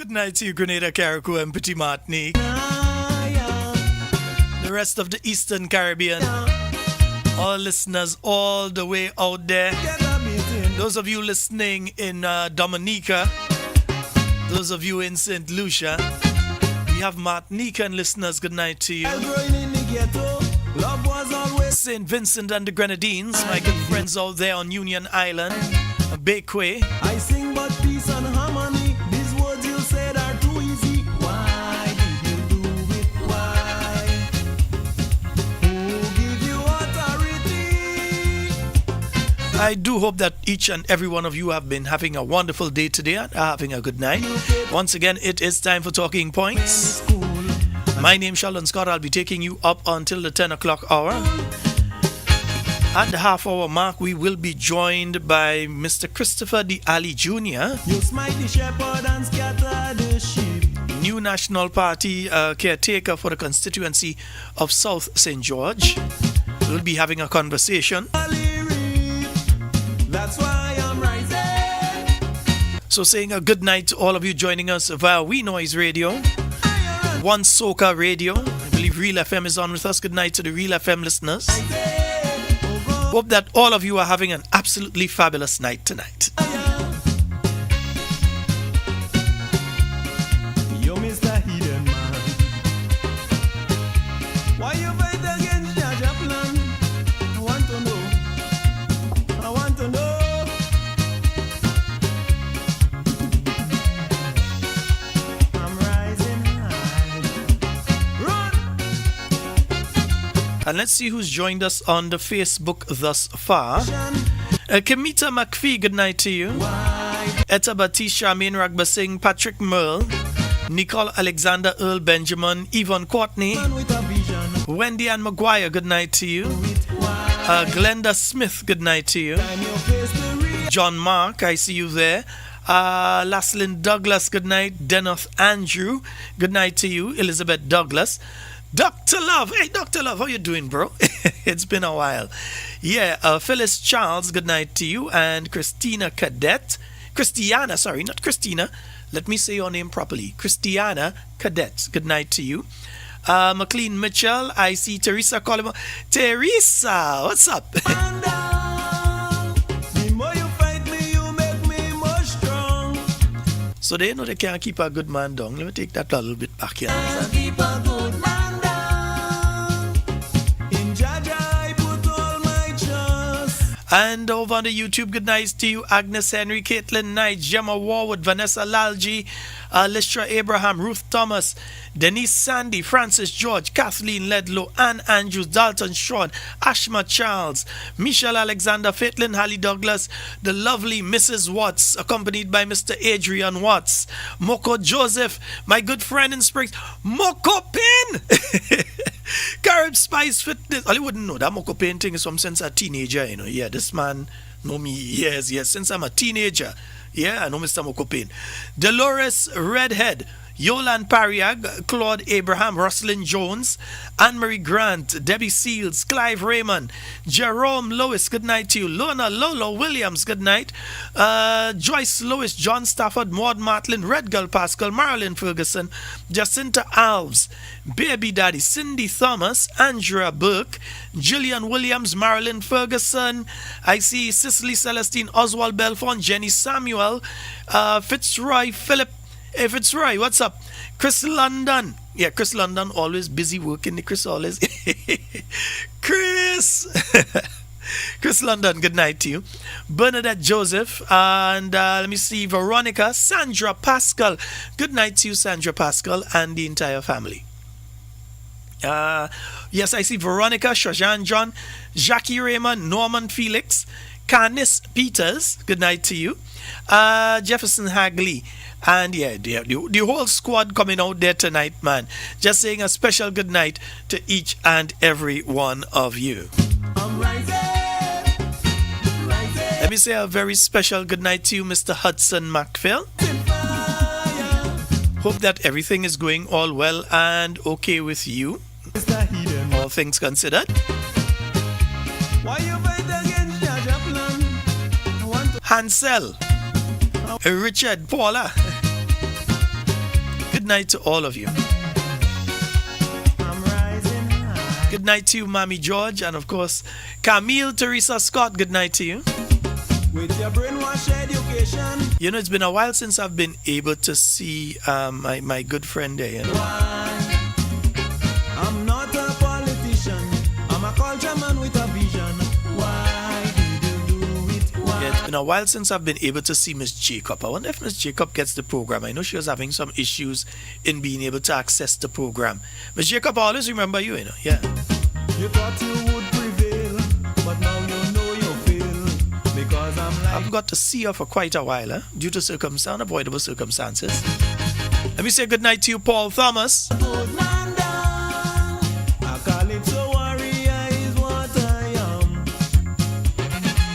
Good night to you, Grenada, Carriacou, and Petit Martinique. The rest of the Eastern Caribbean. All listeners all the way out there. Those of you listening in Dominica. Those of you in St. Lucia. We have Martinican listeners. Good night to you. St. Vincent and the Grenadines. My good friends out there on Union Island. Bakeway. I sing but peace and harmony. These words you said are too easy. Why did you do it? Why? Who give you authority? I do hope that each and every one of you have been having a wonderful day today and having a good night. Once again, it is time for Talking Points. My name is Shalon Scott. I'll be taking you up until the 10 o'clock hour. At the half-hour mark, we will be joined by Mr. Christopher D. Ali Jr., You smite the shepherd and scatter the sheep. new National Party caretaker for the constituency of South St. George. We'll be having a conversation. That's why I'm rising. So saying a good night to all of you joining us via We Noise Radio, One Soca Radio. I believe Real FM is on with us. Good night to the Real FM listeners. Hope that all of you are having an absolutely fabulous night tonight. Yo, Mr. Hidden Man. Why you fight against Jaja plan? I want to know. I want to know. I'm rising high. Run! And let's see who's joined us on the Facebook thus far. Kamita McPhee, good night to you. Etta Batiste, Charmaine Ragba Singh, Patrick Merle, Nicole Alexander, Earl Benjamin, Yvonne Courtney, Wendy Ann Maguire, good night to you. Glenda Smith, good night to you. John Mark, I see you there. Laslyn Douglas, good night. Dennis Andrew, good night to you. Elizabeth Douglas. Dr. Love, hey Dr. Love, how you doing, bro? It's been a while. Yeah, Phyllis Charles, good night to you. And Christiana, sorry, not Christina. Let me say your name properly. Christiana Cadet, good night to you. McLean Mitchell, I see Teresa Coleman. Teresa, what's up? The more you fight me, you make me more strong. So they know they can't keep a good man down. Let me take that a little bit back here. Keep a good man down. In Jaja, I put all my trust. And over on the YouTube, good night to you, Agnes Henry, Caitlin Knight, Gemma Warwood, Vanessa Lalji, Listra Abraham, Ruth Thomas, Denise Sandy, Francis George, Kathleen Ledlow, Ann Andrews, Dalton Sean, Ashma Charles, Michelle Alexander, Faitlin Hallie Douglas, the lovely Mrs. Watts, accompanied by Mr. Adrian Watts, Moko Joseph, my good friend in Springs, Moko Pin! Carib Spice Fitness. I wouldn't know that Moko Pin thing is from since a teenager, you know. Yeah, this man know me yes, since I'm a teenager. Yeah, I know Mr. Moko Pin. Dolores Redhead, Yolan Pariag, Claude Abraham, Roslyn Jones, Anne-Marie Grant, Debbie Seals, Clive Raymond, Jerome Lewis, good night to you. Lona Lolo Williams, good night. Joyce Lewis, John Stafford, Maud Martlin, Red Girl Pascal, Marilyn Ferguson, Jacinta Alves, Baby Daddy, Cindy Thomas, Andrea Burke, Gillian Williams, Marilyn Ferguson. I see Cicely Celestine, Oswald Belfont, Jenny Samuel, Fitzroy Philip. Hey Fitzroy, what's up? Chris London. Yeah, Chris London, always busy working. Chris always. Chris! Chris London, good night to you. Bernadette Joseph, and let me see, Veronica, Sandra Pascal. Good night to you, Sandra Pascal, and the entire family. Yes, I see Veronica, Shajan John, Jackie Raymond, Norman Felix, Canis Peters, good night to you. Jefferson Hagley. And yeah, the whole squad coming out there tonight, man. Just saying a special good night to each and every one of you. I'm rising. Let me say a very special good night to you, Mr. Hudson McPhail. Hope that everything is going all well and okay with you. All things considered. Why you fight against Jaja plan? Hansel, Richard, Paula, night to all of you. I'm rising high. Good night to you, Mommy George, and of course, Camille Teresa Scott. Good night to you. With your brainwash education. You know, it's been a while since I've been able to see my good friend there. You know? Why? I'm not a politician. I'm a culture man with a vision. Why did you do it? Why? Yeah, it's been a while since I've been able to see Miss Jacob. I wonder if Miss Jacob gets the program. I know she was having some issues in being able to access the program. Miss Jacob, I always remember you, you know. Yeah. You thought you would prevail, but now you know you fail. Because I'm I like haven't got to see her for quite a while, due to unavoidable circumstances. Let me say good night to you, Paul Thomas. good man down. A calypso warrior is what I am.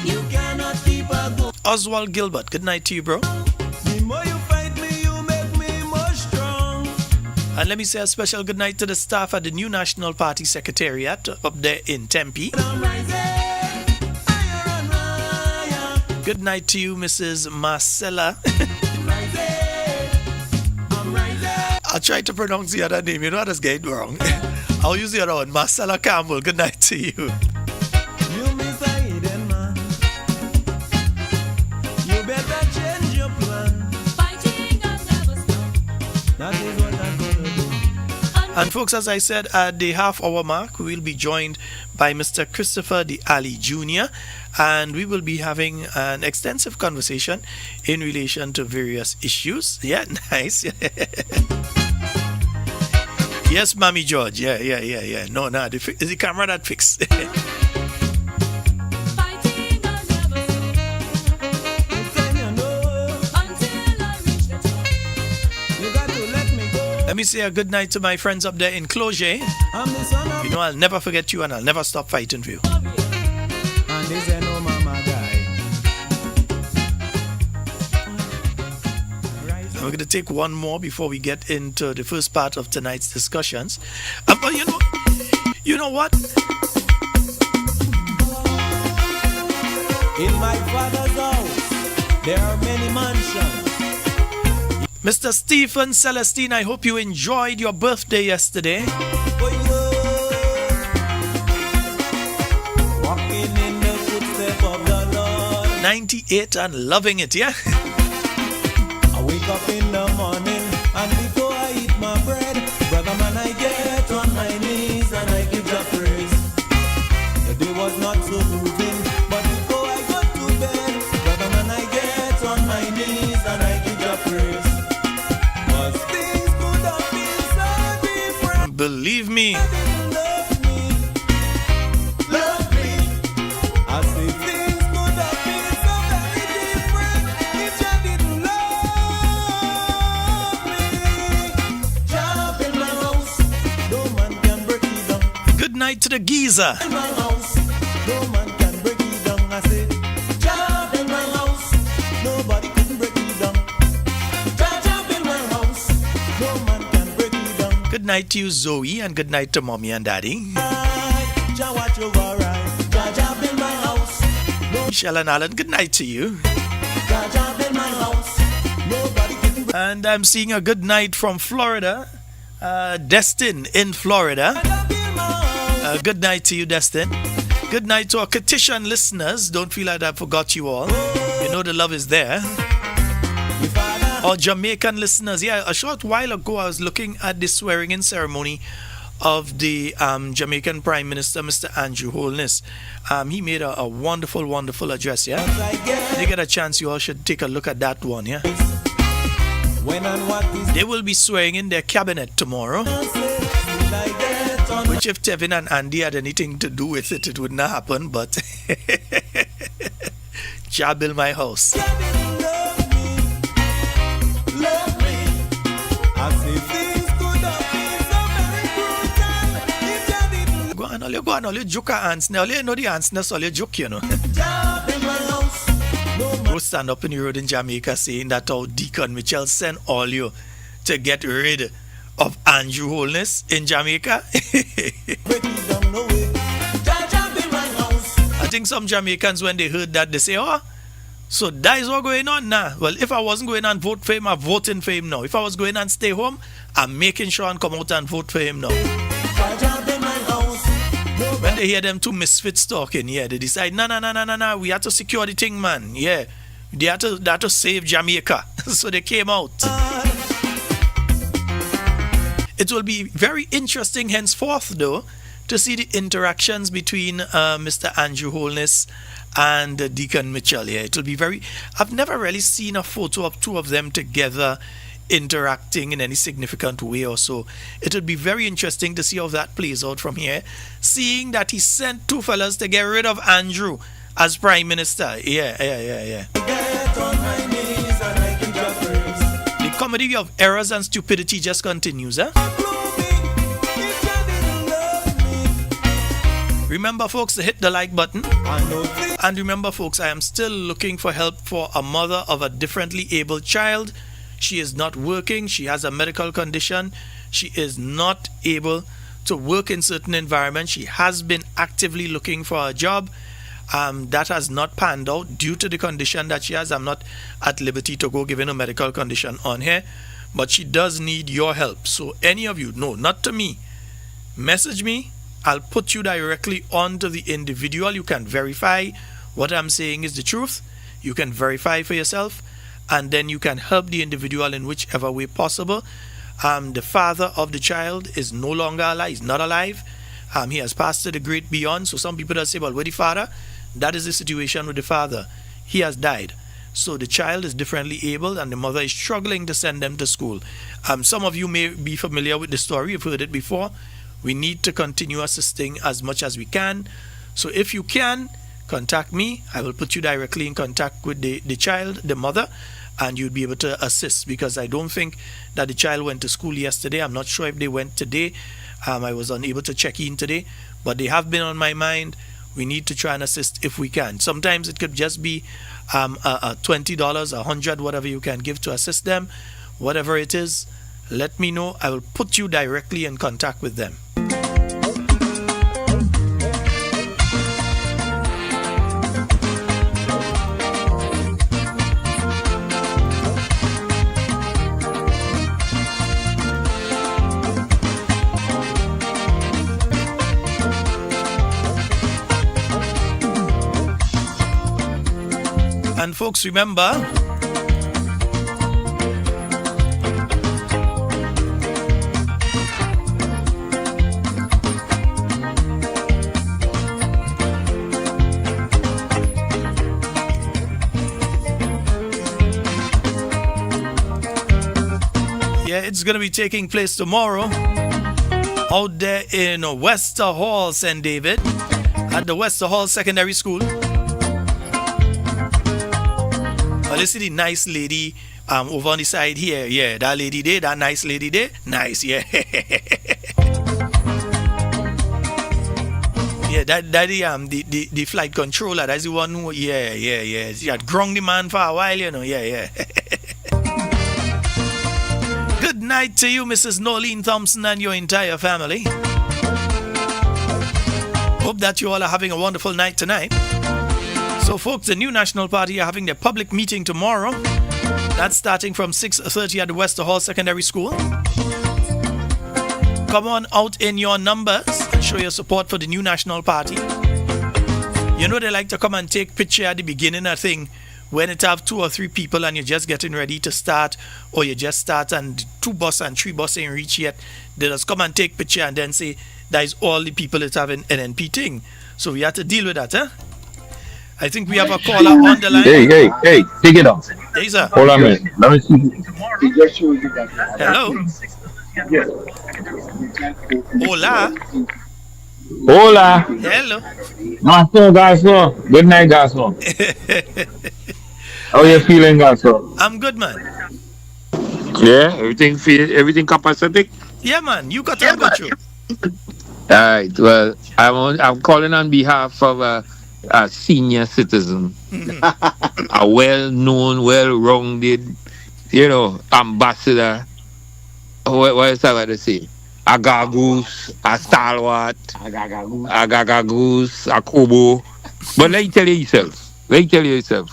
You cannot keep a go. Oswald Gilbert, good night to you, bro. The more you fight me, you make me more strong. And let me say a special good night to the staff at the new National Party Secretariat up there in Tempe. I'm rising higher and higher. Good night to you, Mrs. Marcella. I'm rising. I tried to pronounce the other name, you know I just get it wrong. I'll use the other one, Marcella Campbell. Good night to you. You miss a hidden man. You better change your plan. Fighting and never stop. That is what I'm gonna do. And folks, as I said, at the half-hour mark, we will be joined by Mr. Christopher D. Ali Jr., and we will be having an extensive conversation in relation to various issues. Yeah, nice. Yes, Mommy George. Yeah. No, it's the camera that fixed. Fighting and never stop. It's time you know. Until I reach the top. You got to let me go. Let me say a good night to my friends up there in Cloget. I'm the son of You know, I'll never forget you and I'll never stop fighting for you. and this ain't no mama guy. And we're going to take one more before we get into the first part of tonight's discussions. But you know what? In my father's house, there are many mansions. Mr. Stephen Celestine, I hope you enjoyed your birthday yesterday. For you, walking in the footsteps of the Lord. 98 and loving it, yeah? I wake up in the morning and before I eat my bread, brother man, I get on my knees and I give the praise. The day was not so moving, but before I go to bed, brother man, I get on my knees and I give the praise. 'Cause things could have been so different. Believe me. You didn't love me. I say things could have been so very different if you didn't love me. Job in my house, no man can break it down. Good night to the geezer. In my house, no man can break it down. I say, job in my house, nobody can break it down. Job in my house, no man can break it down. Good night to you, Zoe, and good night to Mommy and Daddy. Jah watch over right. Job in my house, no Michelle and Alan, good night to you. job in my house, nobody can break. And I'm seeing a good night from Florida. Destin in Florida. Job in my house. Good night to you, Destin. Good night to our Petition listeners. Don't feel like I forgot you all. You know the love is there. Your father, Our Jamaican listeners. Yeah, a short while ago I was looking at the swearing-in ceremony of the Jamaican Prime Minister, Mr. Andrew Holness. He made a wonderful, wonderful address, yeah? I If you get get a chance, you all should take a look at that one, yeah? when and what is They will be swearing in their cabinet tomorrow, will I get on which if Tevin and Andy had anything to do with it, it would not happen, but Jah build my house. You didn't love me. I say things could have been so very brutal if you didn't Go on, all you joke ants now. You know the ants now, so all you joke, you know. job in my house. No man Go stand up in the road in Jamaica saying that our Deacon Mitchell sent all you to get rid of Andrew Holness in Jamaica. break it down, no way. Job in my house. I think some Jamaicans, when they heard that, they say, oh, so that is what going on now. Well, if I wasn't going and vote for him, I'm voting for him now. If I was going and stay home, I'm making sure and come out and vote for him now. Jaja in my house. When they hear them two misfits talking, yeah, they decide, no, we have to secure the thing, man. Yeah, they have to save Jamaica. So they came out. It will be very interesting henceforth, though, to see the interactions between Mr. Andrew Holness and Deacon Mitchell. Yeah, it will be very. I've never really seen a photo of two of them together interacting in any significant way or so. It would be very interesting to see how that plays out from here, seeing that he sent two fellas to get rid of Andrew as Prime Minister. Yeah. Get on my knees and I give your praise. The comedy of errors and stupidity just continues, huh? If you didn't love me, Remember, folks, to hit the like button. I know this. And remember, folks, I am still looking for help for a mother of a differently abled child. She is not working. She has a medical condition. She is not able to work in certain environments. She has been actively looking for a job. That has not panned out due to the condition that she has. I'm not at liberty to go giving a medical condition on her, but she does need your help. So any of you, no, not to me, message me. I'll put you directly onto the individual. You can verify what I'm saying is the truth. You can verify for yourself, and then you can help the individual in whichever way possible. The father of the child is no longer alive. He's not alive. He has passed to the great beyond. So some people that say, well, where the father? That is the situation with the father. He has died. So the child is differently able, and the mother is struggling to send them to school. Some of you may be familiar with the story. You've heard it before. We need to continue assisting as much as we can. So if you can, contact me. I will put you directly in contact with the child, the mother, and you'll be able to assist, because I don't think that the child went to school yesterday. I'm not sure if they went today. I was unable to check in today, but they have been on my mind. We need to try and assist if we can. Sometimes it could just be $20, $100, whatever you can give to assist them. Whatever it is, let me know. I will put you directly in contact with them. And folks, remember, it's going to be taking place tomorrow out there in Wester Hall, St. David, at the Wester Hall Secondary School. Well, you see the nice lady over on the side here. Yeah, that lady there, that nice lady there. Nice, yeah. Yeah, that the flight controller, that's the one who, yeah. She had grung the man for a while, you know, yeah. Good night to you, Mrs. Nolene Thompson, and your entire family. Hope that you all are having a wonderful night tonight. So, folks, the New National Party are having their public meeting tomorrow. That's starting from 6:30 at the Wester Hall Secondary School. Come on out in your numbers and show your support for the New National Party. You know they like to come and take picture at the beginning, I think, when it have 2 or 3 people and you're just getting ready to start, or you just start and 2 bus and 3 bus ain't reach yet. They just come and take picture and then say that is all the people that have an NNP thing. So we have to deal with that, huh? I think we have a caller on the line. Hey, take it off. Hey, sir. Hold on a minute. Let me see. Hello. Hola. Hola. Hello. Master Garso. Good night, Garso. How you feeling, Garso? I'm good, man. Yeah, everything capacity. Yeah, man. You got to go through. All right. Well, I'm calling on behalf of a senior citizen, a well-known, well-rounded, ambassador. What is that to say? A gagoose, a stalwart, a gagagoose, a kobo. But let me tell you yourself.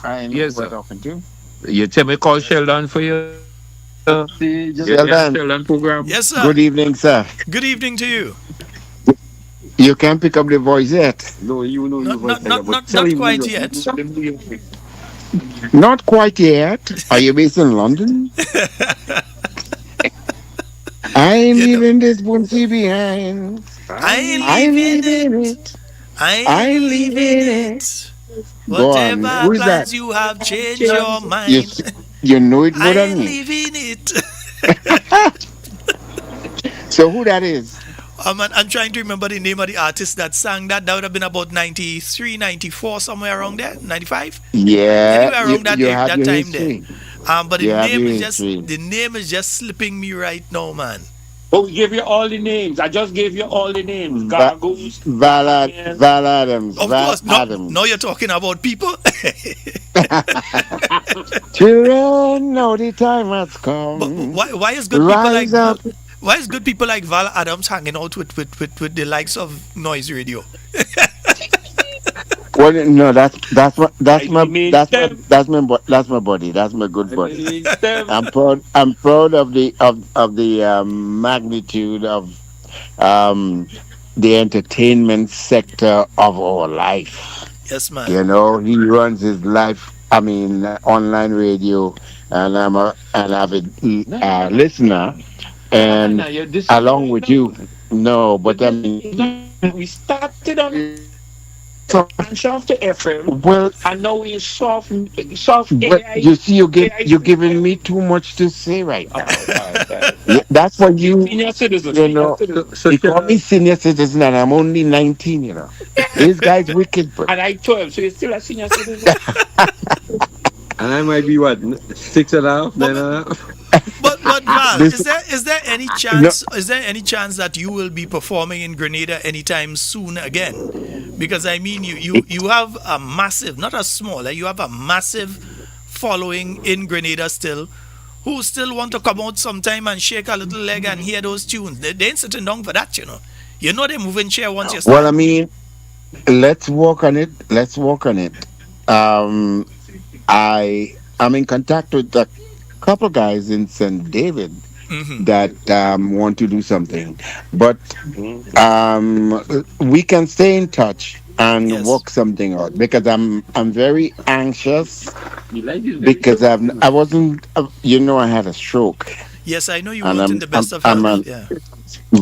I know Yes, what sir. talking to. You tell me call Sheldon for you? Yeah, Sheldon, Sheldon program. Yes, sir. good evening, sir. Good evening to you. You can't pick up the voice yet. No, you know you Not voice not like that, not but not tell not him quite you yet. tell him you Not quite yet. Are you based in London? I ain't You know, leaving this pussy behind. I I ain't I ain't leaving leaving it. it. I I ain't ain't leaving leaving it. it. Go on. Whatever Who is that? plans you have, change your You, mind. s- you know it I more than ain't me. leaving it. So who that is? I'm trying to remember the name of the artist that sang that. That would have been about 93, 94, somewhere around there. 95. Yeah, Anywhere around you have that your time there. history. But You have your history. the name is just slipping me right now, man. Oh, we gave you all the names. I just gave you all the names. Va- Gargoose, Ryan. Val Adams. Of Val course, not now Adams. you're talking about people. Children, know the time has But come. why is good people like Rise up. why is good people like Val Adams hanging out with the likes of noise radio? Well, no, I image them. that's my buddy. That's my good I buddy. manage them. I'm proud of the magnitude of um, the entertainment sector of our life. Yes, man. You know, he runs his life. I mean, online radio, and I'm a an avid listener. And Nah, you're dissing me along right with now. you, no, You're but I dissing mean, me. We started on so, branch off to FM, well, and now we soft but AI. you see, AI you're giving me system. too much to say right Oh, now. all right, all right. Yeah, that's what Senior citizen. you know. So He called me Sheldon, senior citizen, and I'm only 19. You know, this guy's wicked, bro. and I 12, so you're still a senior citizen. And I might be what, 6.5, But 9.5? but Val, This no, is there any chance that you will be performing in Grenada anytime soon again? Because I mean you have a massive, not a small, you have a massive following in Grenada still who still want to come out sometime and shake a little leg and hear those tunes. They ain't sitting down for that, you know. You know they moving chair once you well, I start. mean, let's work on it. Let's work on it. Um, I'm in contact with a couple guys in St. David Hmm. that want to do something, but Mhm. we can stay in touch and Yes. work something out because I'm very anxious You like this very because short. I wasn't you know I had a stroke Yes, I know you and weren't in the best of health. Yeah.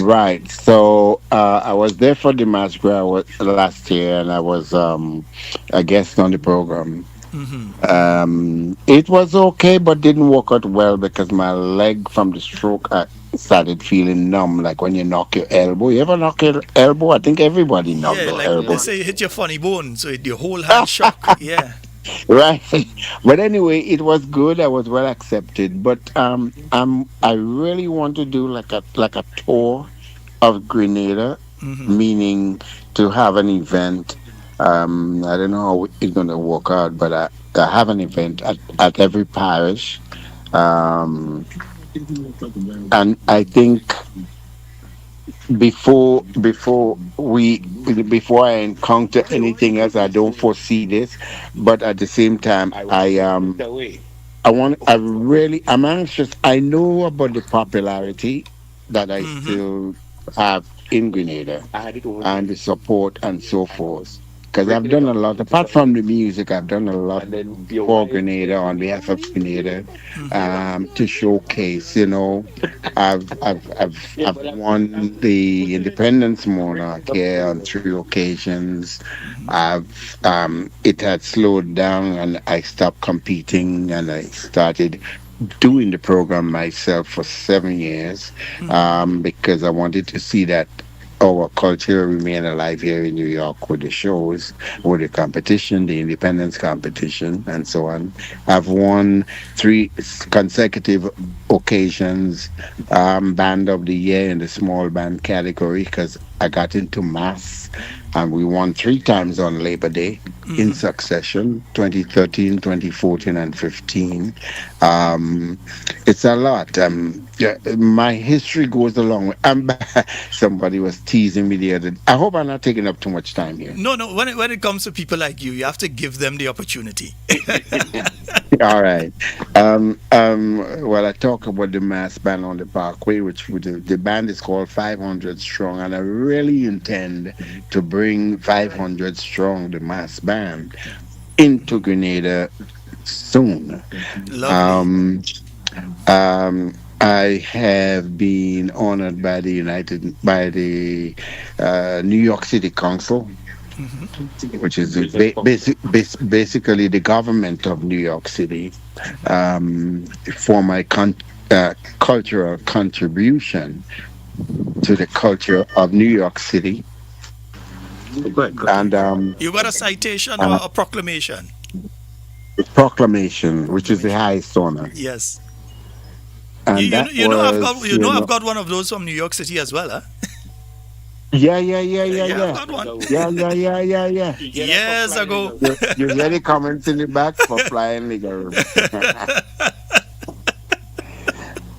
right. So I was there for the Masgra last year, and I was a guest on the program. Hmm. It was okay, but didn't work out well because my leg from the stroke started feeling numb, like when you knock your elbow. You ever knock your elbow? I think everybody knocked Yeah, their like they elbow. say, you hit your funny bone, so your whole hand shock. Yeah. Right. But anyway, it was good. I was well accepted. But I really want to do like a tour of Grenada, Hmm. meaning to have an event. I don't know how it's gonna work out, but I have an event at every parish. Um, and I think before I encounter anything else, I don't foresee this. But at the same time, I want to take it away. I'm anxious. I know about the popularity that I Hmm. still have in Grenada I had it over there. and the support and so And forth. Because I've breaking it done a up lot, into apart some from the pieces. music, I've done a lot And then your for wife Grenada said, on behalf of Grenada Hmm. to showcase. You know, yeah, I've but won the Independence Monarch here on 3 occasions. It had slowed down, and I stopped competing, and I started doing the program myself for 7 years Hmm. because I wanted to see that our culture remain alive here in New York with the shows, with the competition, the independence competition, and so on. I've won three consecutive occasions, Band of the Year in the small band category because I got into mass, and we won 3 times on Labor Day in Hmm. succession 2013, 2014, and 15. Um, it's a lot. Yeah, my history goes along. Somebody was teasing me the other. I hope I'm not taking up too much time here. No, no. When it comes to people like you have to give them the opportunity. All right. Well, I talk about the mass band on the Parkway, which the band is called 500 Strong, and I really intend to bring 500 Strong, the mass band, into Grenada soon. Lovely. Um, I have been honored by the New York City Council, which is basically the government of New York City, for my cultural contribution to the culture of New York City. Good, good. And You got a citation or uh, a proclamation? proclamation, which is the Proclamation. highest honor, Yes. and that was, I've got one of those from New York City as well, huh? yeah, yeah, yeah, yeah, Yeah, I've yeah, got one. yeah, yeah, yeah, yeah, yeah. Years ago. You hear the comments in the back for flying legal.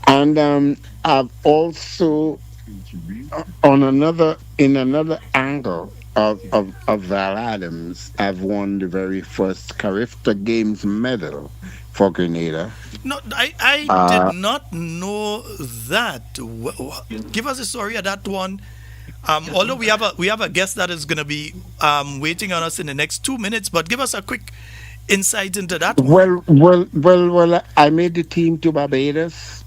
And I've also on another in another angle of Val Adams, I've won the very first Carifta Games medal for Grenada. No, I did Uh, not know that. Give us a story of that one. Although we have a guest that is going to be waiting on us in the next 2 minutes, but give us a quick insight into that one. well, I made the team to Barbados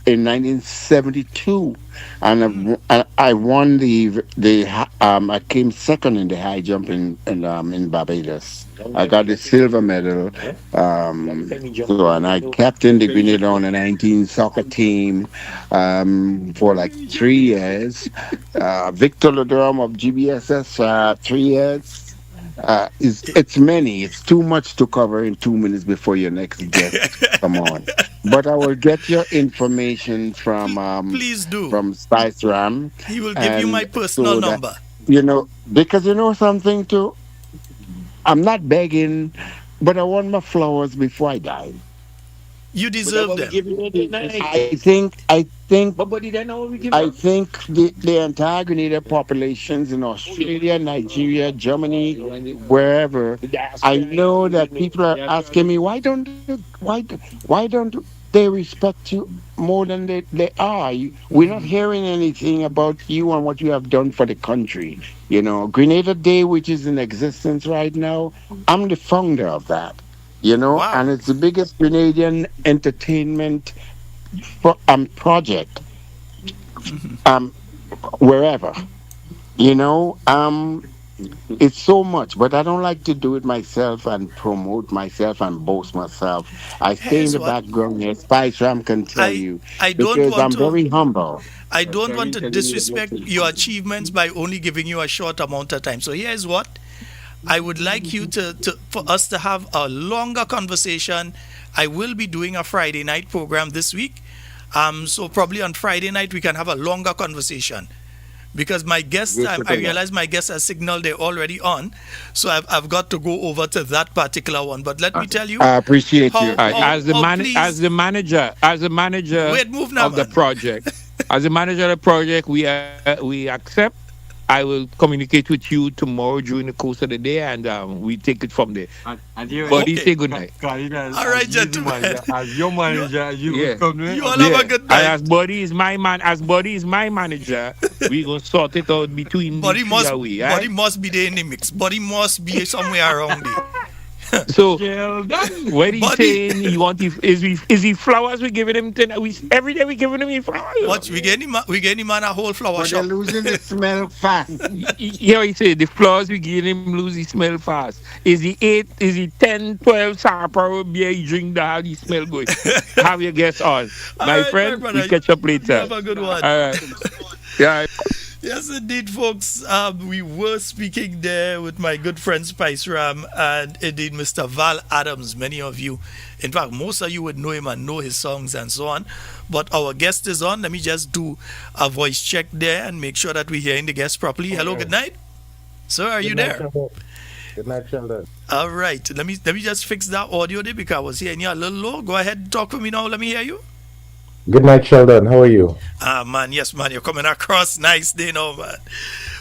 in 1972, and I won I came second in the high jump in Barbados. I got the silver medal. And I captained the Grenada on the 19 soccer team for like 3 years. Victor Ladrum of GBSS 3 years. It's many. It's too much to cover in 2 minutes before your next guest. Come on, but I will get your information Please do. from Spice Ram, He will give you my and personal so that number. because something too. I'm not begging, but I want my flowers before I die. You deserve them. I think the entire Grenada populations in Australia, Nigeria, Germany, wherever. I know that people are asking me why don't they respect you more than they are. We're not hearing anything about you and what you have done for the country. Grenada Day, which is in existence right now, I'm the founder of that. Wow. And it's the biggest Grenadian entertainment project um wherever. You know, it's so much, but I don't like to do it myself and promote myself and boast myself. I stay in Here's the what background, as Spice Ram can tell I you, I don't because want I'm to very humble. I don't want to disrespect your achievements by only giving you a short amount of time. So here's what I would like you to for us to have a longer conversation. I will be doing a Friday night program this week. So probably on Friday night we can have a longer conversation because my guest, I realize my guest has signaled they're already on, so I've got to go over to that particular one. But let me tell you, I appreciate you. As the manager wait, move now, of the man. project, as the manager of the project, we accept. I will communicate with you tomorrow during the course of the day, and we take it from there. And here, Buddy, Okay. say good night. All right, gentlemen. As your manager, you Yeah. will come to You me. all have a Yeah, good and night. as Buddy is my manager, we gonna sort it out between the Body three must of we, body right? must be there in the mix. Body must be somewhere around there. So Sheldon. when he's Buddy. saying is he flowers we giving him tonight? We every day we giving him his flowers. Watch, we get him man a whole flower But they're shop. losing the smell fast. Yeah, he said the flowers we give him lose he smell fast. Is he 8, is he 10, 12 sour power beer he drink that he smell good? Have your guess on. All My right, my friend, we brother. catch up You later. have a good one. All right. Yeah. Yes, indeed, folks. We were speaking there with my good friend Spice Ram and indeed Mr. Val Adams. Many of you, in fact, most of you would know him and know his songs and so on. But our guest is on. Let me just do a voice check there and make sure that we're hearing the guest properly. Hello, good night. Sir, are you there? Good night, Sheldon. All right. Let me just fix that audio there because I was hearing you a little low. Go ahead, talk for me now. Let me hear you. Good night, Sheldon. How are you? Ah, man, yes, man, you're coming across nice, you know, man.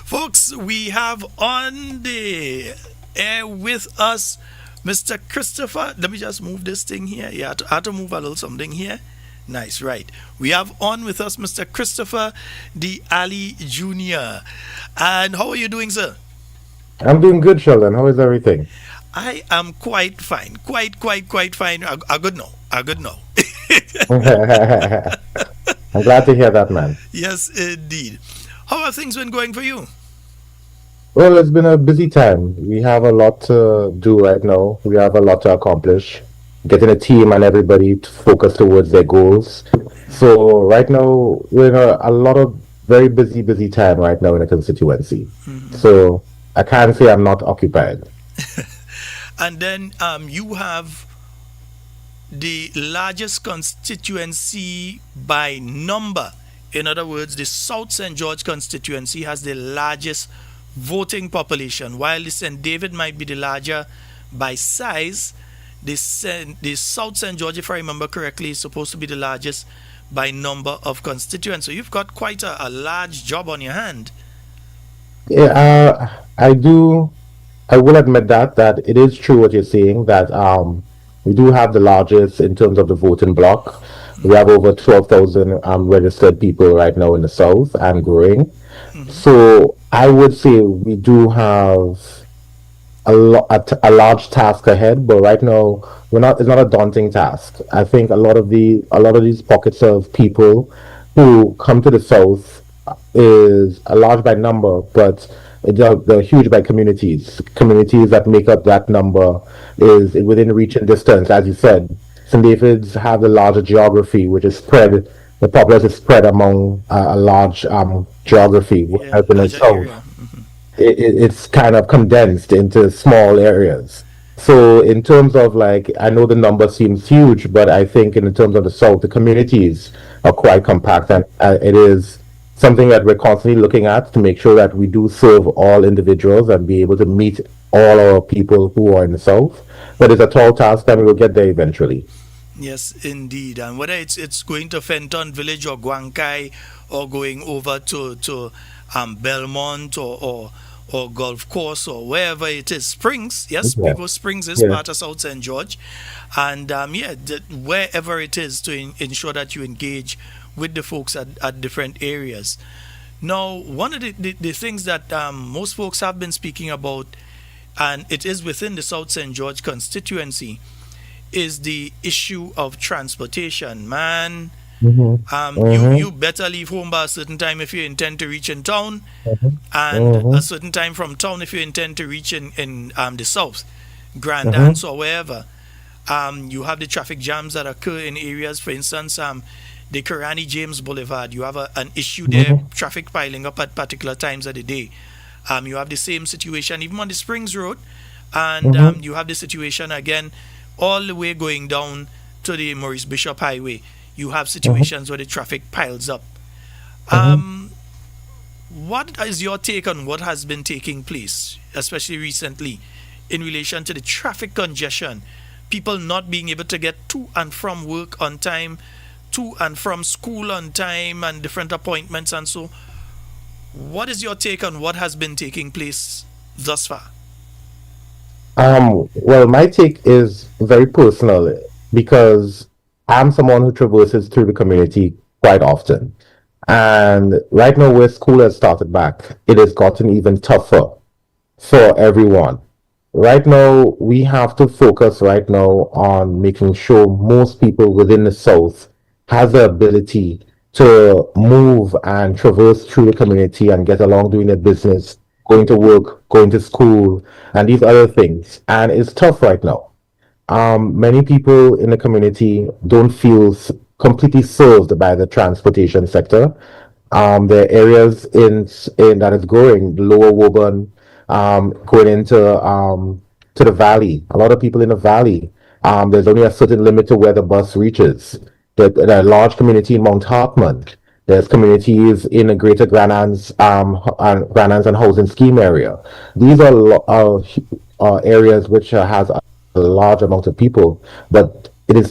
Folks, we have on the air with us Mr. Christopher. Let me just move this thing here. Yeah, I had to move a little something here. Nice, right. We have on with us Mr. Christopher D. Ali Jr. And how are you doing, sir? I'm doing good, Sheldon. How is everything? I am quite fine. Quite fine. A good no. A good no. I'm glad to hear that, man. Yes, indeed. How have things been going for you? Well, it's been a busy time. We have a lot to do right now. We have a lot to accomplish. Getting a team and everybody to focus towards their goals. So right now we're in a lot of very busy time right now in the constituency. So I can't say I'm not occupied. And then you have the largest constituency by number. In other words, the South St. George constituency has the largest voting population, while the St. David might be the larger by size. The South St. George, if I remember correctly, is supposed to be the largest by number of constituents. So you've got quite a large job on your hand. Yeah, I do. I will admit that it is true what you're saying that we do have the largest in terms of the voting bloc. We have over 12,000 registered people right now in the south and growing. So I would say we do have a large task ahead, but right now we're not. It's not a daunting task. I think a lot of these pockets of people who come to the south is a large by number, but they're huge by communities. Communities that make up that number is within reach and distance, as you said. St. David's have the larger geography, which is spread. The populace is spread among a large geography, Yeah, whereas in the larger south area. it's kind of condensed into small areas. So in terms of like, I know the number seems huge, but I think in terms of the South, the communities are quite compact, and it is something that we're constantly looking at to make sure that we do serve all individuals and be able to meet all our people who are in the South. But it's a tall task, and we will get there eventually. Yes, indeed. And whether it's going to Fenton Village or Guankai or going over to Belmont or Golf Course or wherever it is, Springs. Yes, Yeah, because Springs is yeah. part of South St. George, and yeah, wherever it is to ensure that you engage with the folks at different areas. Now, one of the things that most folks have been speaking about, and it is within the South St. George constituency, is the issue of transportation. Man, Mm-hmm. you Mm-hmm. better leave home by a certain time if you intend to reach in town, and Mm-hmm. a certain time from town if you intend to reach in the south, Grand Mm-hmm. Anse or wherever. You have the traffic jams that occur in areas, for instance, the Karani James Boulevard. You have an issue there, Mm-hmm. traffic piling up at particular times of the day. You have the same situation even on the Springs Road, and Mm-hmm. you have the situation again all the way going down to the Maurice Bishop Highway. You have Mm-hmm. situations where the traffic piles up. Mm-hmm. Um, what is your take on what has been taking place, especially recently, in relation to the traffic congestion? People not being able to get to and from work on time, to and from school on time, and different appointments and so. What is your take on what has been taking place thus far? Well, my take is very personal because I'm someone who traverses through the community quite often. And right now, where school has started back, it has gotten even tougher for everyone. Right now, we have to focus right now on making sure most people within the South has the ability to move and traverse through the community and get along doing their business, going to work, going to school, and these other things. And it's tough right now. Many people in the community don't feel completely served by the transportation sector. There are areas in that is growing, Lower Woburn, going into to the valley. A lot of people in the valley. There's only a certain limit to where the bus reaches. There are large community in Mount Hartman. There's communities in the Greater Grand Anse and Housing Scheme area. These are areas which has a large amount of people, but it's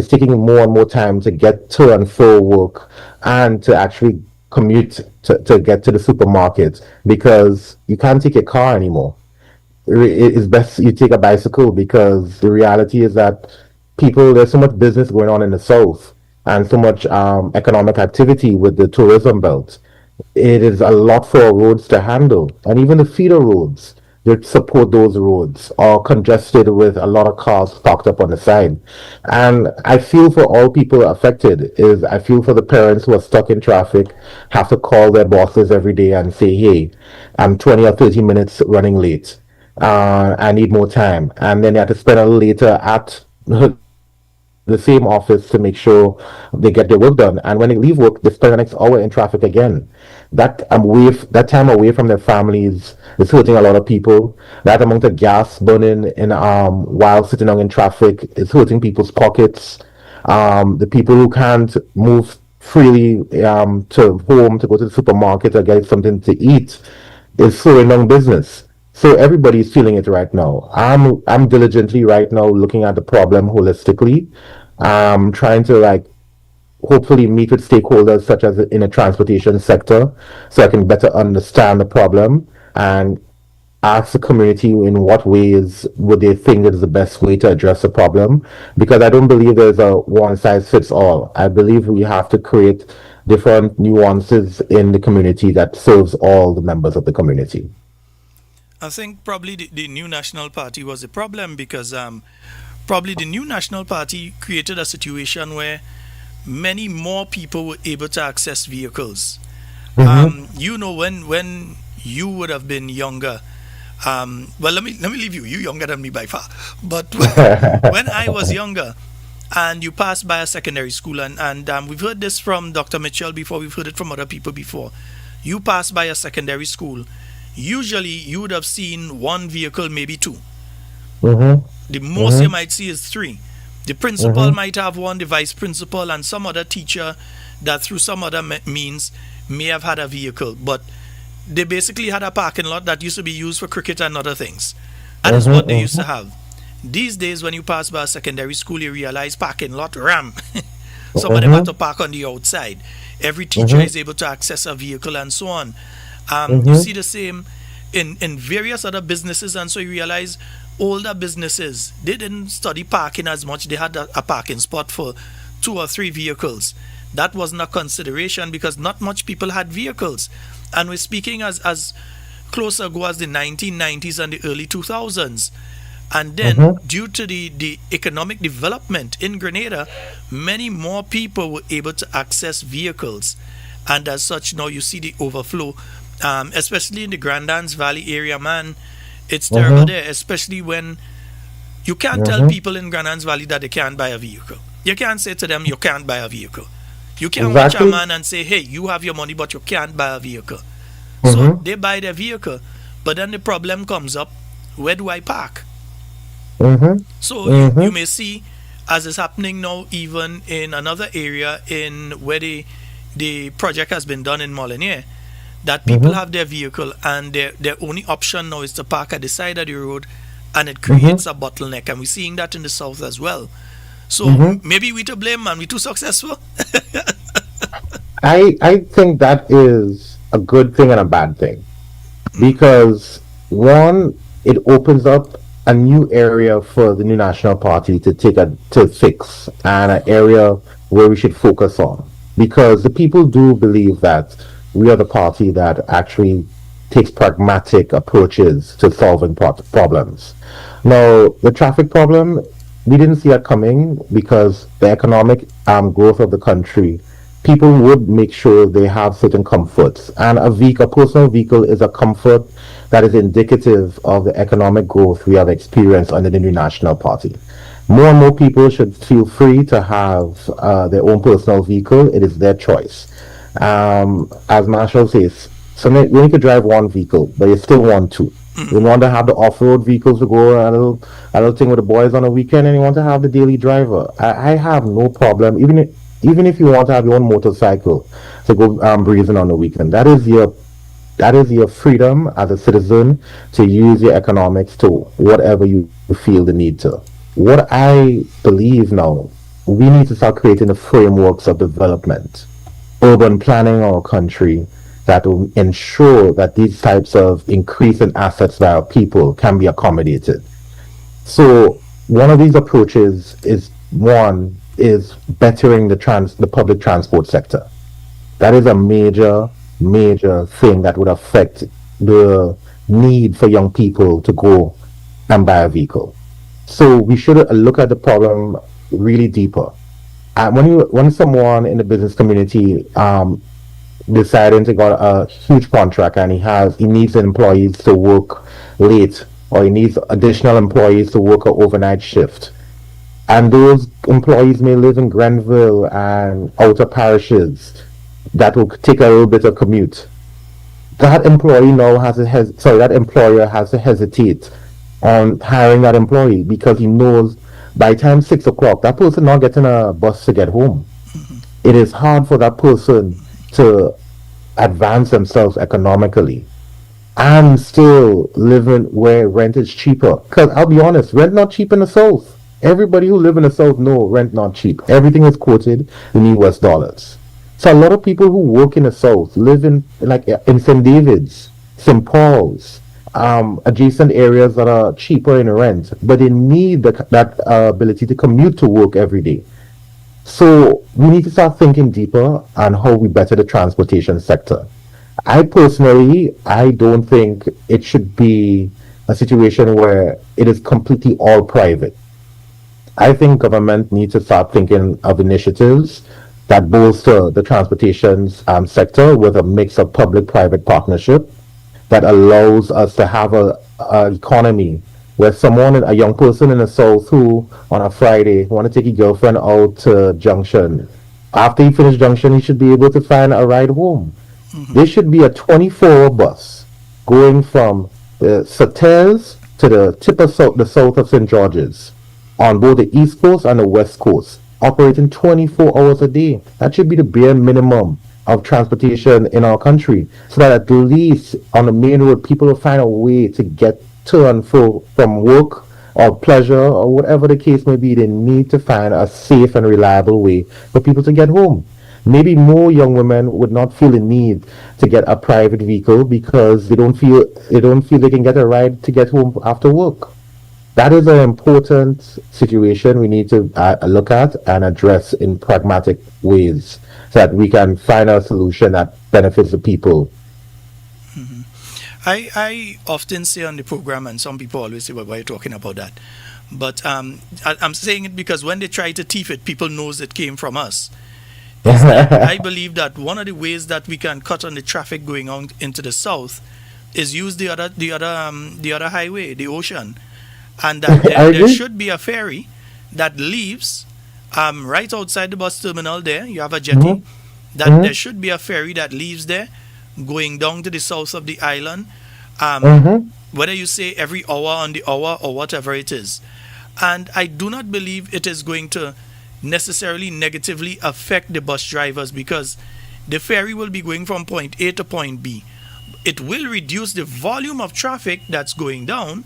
taking more and more time to get to and for work and to actually commute to get to the supermarket because you can't take a car anymore. It's best you take a bicycle because the reality is that there's so much business going on in the south and so much economic activity with the tourism belt. It is a lot for roads to handle, and even the feeder roads that support those roads are congested with a lot of cars parked up on the side. And I feel for all people affected is I feel for the parents who are stuck in traffic, have to call their bosses every day and say, "Hey, I'm 20 or 30 minutes running late. I need more time," and then they have to spend a little later at the same office to make sure they get their work done. And when they leave work, they spend the next hour in traffic again. That time away from their families is hurting a lot of people. That amount of gas burning in while sitting down in traffic is hurting people's pockets. The people who can't move freely to home to go to the supermarket or get something to eat is slowing down business. So everybody's feeling it right now. I'm diligently right now looking at the problem holistically, trying to like hopefully meet with stakeholders such as in the transportation sector so I can better understand the problem and ask the community in what ways would they think is the best way to address the problem, because I don't believe there's a one size fits all. I believe we have to create different nuances in the community that serves all the members of the community. I think probably the new national party was the problem because probably the new national party created a situation where many more people were able to access vehicles. When you would have been younger, well, let me leave you. You younger than me by far. But when I was younger, and you passed by a secondary school, and we've heard this from Dr. Mitchell before. We've heard it from other people before. You passed by a secondary school. Usually, you would have seen one vehicle, maybe two. The most you might see is three. The principal might have one, the vice principal, and some other teacher that through some other means may have had a vehicle. But they basically had a parking lot that used to be used for cricket and other things. And that's what they used to have. These days, when you pass by a secondary school, you realize parking lot ram. Some of them have to park on the outside. Every teacher is able to access a vehicle and so on. You see the same in various other businesses, and so you realize older businesses, they didn't study parking as much. They had a parking spot for 2 or 3 vehicles. That wasn't a consideration because not much people had vehicles. And we're speaking as close ago as the 1990s and the early 2000s. And then due to the economic development in Grenada, many more people were able to access vehicles. And as such, now you see the overflow, especially in the Grand Anse Valley area, man. It's terrible there, especially when you can't tell people in Grand Anse Valley that they can't buy a vehicle. You can't say to them, you can't buy a vehicle. You can't watch a man and say, hey, you have your money, but you can't buy a vehicle. So they buy their vehicle, but then the problem comes up, where do I park? So you may see, as is happening now, even in another area in where the project has been done in Molyneux, that people have their vehicle and their only option now is to park at the side of the road, and it creates a bottleneck. And we're seeing that in the south as well. So maybe we to blame, man. We too successful. I think that is a good thing and a bad thing because one, it opens up a new area for the new national party to fix and an area where we should focus on, because the people do believe that we are the party that actually takes pragmatic approaches to solving problems. Now, the traffic problem, we didn't see it coming because the economic growth of the country, people would make sure they have certain comforts. And a personal vehicle is a comfort that is indicative of the economic growth we have experienced under the new national party. More and more people should feel free to have their own personal vehicle. It is their choice. As Marshall says, so you only could drive one vehicle, but you still want two. You want to have the off-road vehicles to go a little thing with the boys on the weekend, and you want to have the daily driver. I have no problem, even if you want to have your own motorcycle to go breezing on the weekend. That is your freedom as a citizen to use your economics to whatever you feel the need to. What I believe now, we need to start creating the frameworks of development, urban planning in our country that will ensure that these types of increase in assets by our people can be accommodated. So one of these approaches is one is bettering the public transport sector. That is a major thing that would affect the need for young people to go and buy a vehicle. So we should look at the problem really deeper. When someone in the business community deciding to get a huge contract and he needs employees to work late, or he needs additional employees to work an overnight shift, and those employees may live in Grenville and outer parishes, that will take a little bit of commute. That employee now that employer has to hesitate on hiring that employee because he knows by time 6 o'clock that person not getting a bus to get home. It is hard for that person to advance themselves economically and still living where rent is cheaper. Because I'll be honest, rent not cheap in the South. Everybody who live in the South know rent not cheap. Everything is quoted in US dollars. So a lot of people who work in the South live in like in St. David's, St. Paul's, adjacent areas that are cheaper in rent, but they need that ability to commute to work every day. So we need to start thinking deeper on how we better the transportation sector. I don't think it should be a situation where it is completely all private. I think government needs to start thinking of initiatives that bolster the transportation sector with a mix of public-private partnership that allows us to have a economy where a young person in the South who on a Friday want to take his girlfriend out to Junction, after he finish Junction, he should be able to find a ride home. There should be a 24-hour bus going from the Sautels to the tip of the south of St. George's on both the East Coast and the West Coast, operating 24 hours a day. That should be the bare minimum of transportation in our country, so that at least on the main road, people will find a way to get to and fro from work or pleasure or whatever the case may be. They need to find a safe and reliable way for people to get home. Maybe more young women would not feel the need to get a private vehicle because they don't feel they can get a ride to get home after work. That is an important situation we need to look at and address in pragmatic ways so that we can find a solution that benefits the people. I often say on the program, and some people always say, well, why are you talking about that? But I'm saying it because when they try to thief it, people knows it came from us. Is that I believe that one of the ways that we can cut on the traffic going on into the south is use the other highway, the ocean, and that there should be a ferry that leaves right outside the bus terminal. There you have a jetty. That there should be a ferry that leaves there, going down to the south of the island. Whether you say every hour on the hour or whatever it is, and I do not believe it is going to necessarily negatively affect the bus drivers because the ferry will be going from point A to point B. It will reduce the volume of traffic that's going down,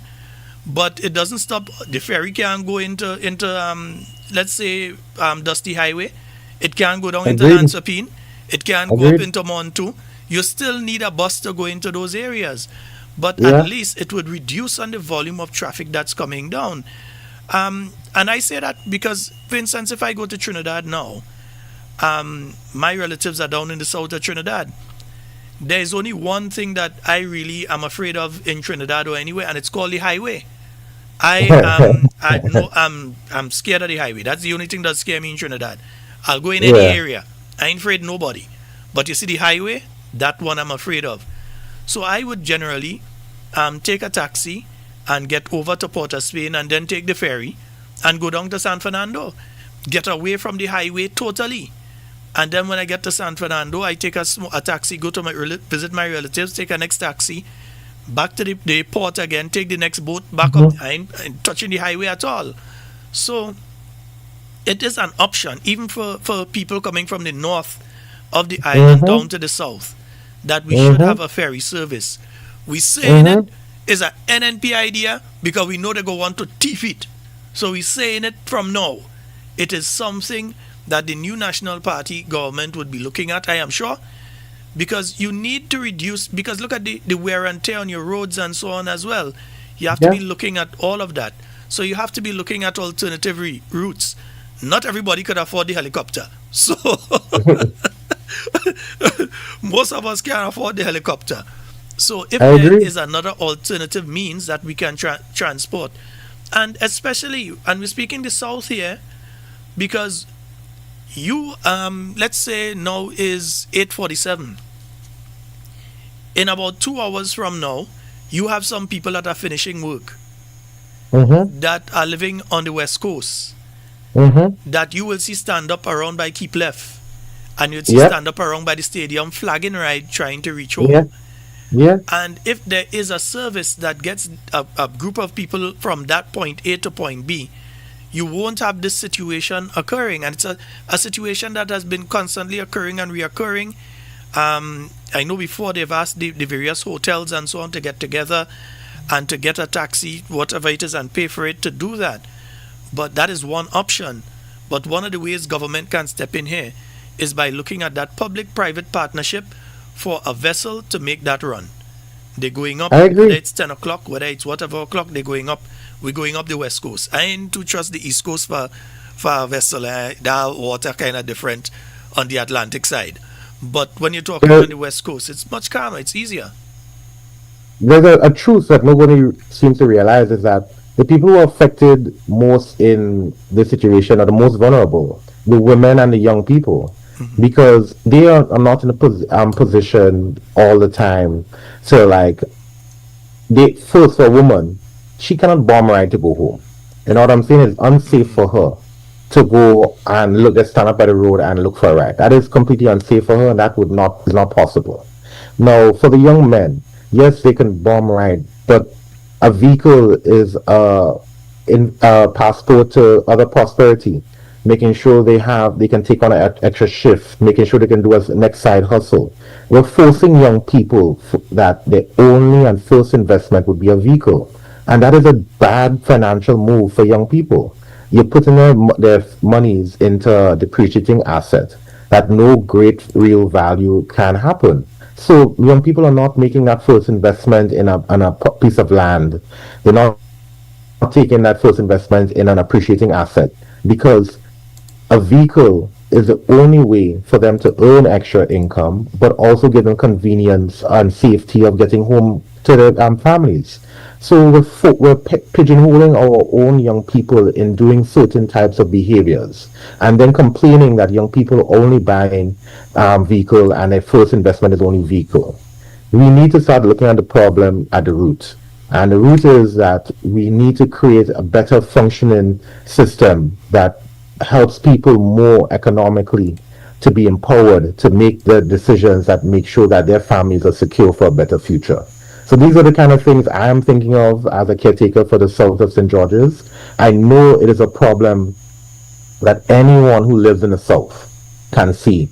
but it doesn't stop. The ferry can go into let's say Dusty Highway. It can go down into Lansapine. It can go up into Montu. You still need a bus to go into those areas, but at least it would reduce on the volume of traffic that's coming down. And I say that because, for instance, if I go to Trinidad now, my relatives are down in the south of Trinidad. There is only one thing that I really am afraid of in Trinidad or anywhere, and it's called the highway. I'm scared of the highway. That's the only thing that scares me in Trinidad. I'll go in any area. I ain't afraid of nobody. But you see the highway, that one I'm afraid of. So I would generally take a taxi and get over to Port of Spain and then take the ferry and go down to San Fernando. Get away from the highway totally. And then when I get to San Fernando, I take a taxi, go to visit my relatives, take a next taxi, back to the port again, take the next boat back up. I ain't touching the highway at all. So it is an option, even for people coming from the north of the island down to the south, that we should have a ferry service. We saying it is an NNP idea because we know they go want to thief it. So we're saying it from now. It is something that the new National Party government would be looking at, I am sure, because you need to reduce, because look at the wear and tear on your roads and so on as well. You have to Yeah. be looking at all of that. So you have to be looking at alternative routes. Not everybody could afford the helicopter. So most of us can't afford the helicopter. So if I there agree. is another alternative means that we can transport, and especially, and we're speaking the South here, because you let's say now is 8:47. In about 2 hours from now, you have some people that are finishing work Mm-hmm. that are living on the west coast Mm-hmm. that you will see stand up around by Keep Left, and you'll see Yeah. stand up around by the stadium flagging right trying to reach Yeah. home. Yeah. And if there is a service that gets a group of people from that point A to point B, you won't have this situation occurring. And it's a situation that has been constantly occurring and reoccurring. I know before they've asked the various hotels and so on to get together and to get a taxi, whatever it is, and pay for it to do that. But that is one option. But one of the ways government can step in here is by looking at that public-private partnership for a vessel to make that run. They're going up, I agree. whether it's 10 o'clock, whether it's whatever o'clock, they're going up. We're going up the west coast. I ain't too trust the east coast for a vessel. That water kind of different on the Atlantic side. But when you're talking There- on the west coast, it's much calmer, it's easier. There's a truth that nobody seems to realize is that the people who are affected most in this situation are the most vulnerable, the women and the young people, because they are not in a position all the time to like they first for a woman, she cannot bomb ride to go home. You know what I'm saying? It's unsafe for her to go and look just stand up by the road and look for a ride. That is completely unsafe for her and that would not is not possible. Now for the young men, yes they can bomb ride, but a vehicle is a passport to other prosperity, making sure they can take on an extra shift, making sure they can do a next side hustle. We're forcing young people that their only and first investment would be a vehicle, and that is a bad financial move for young people. You're putting their monies into a depreciating asset that no great real value can happen. So young people are not making that first investment in a piece of land. They're not taking that first investment in an appreciating asset because a vehicle is the only way for them to earn extra income, but also give them convenience and safety of getting home to their families. So we're pigeonholing our own young people in doing certain types of behaviors, and then complaining that young people are only buying vehicle and their first investment is only vehicle. We need to start looking at the problem at the root. And the root is that we need to create a better functioning system that helps people more economically to be empowered to make the decisions that make sure that their families are secure for a better future. So these are the kind of things I am thinking of as a caretaker for the south of St. George's. I know it is a problem that anyone who lives in the south can see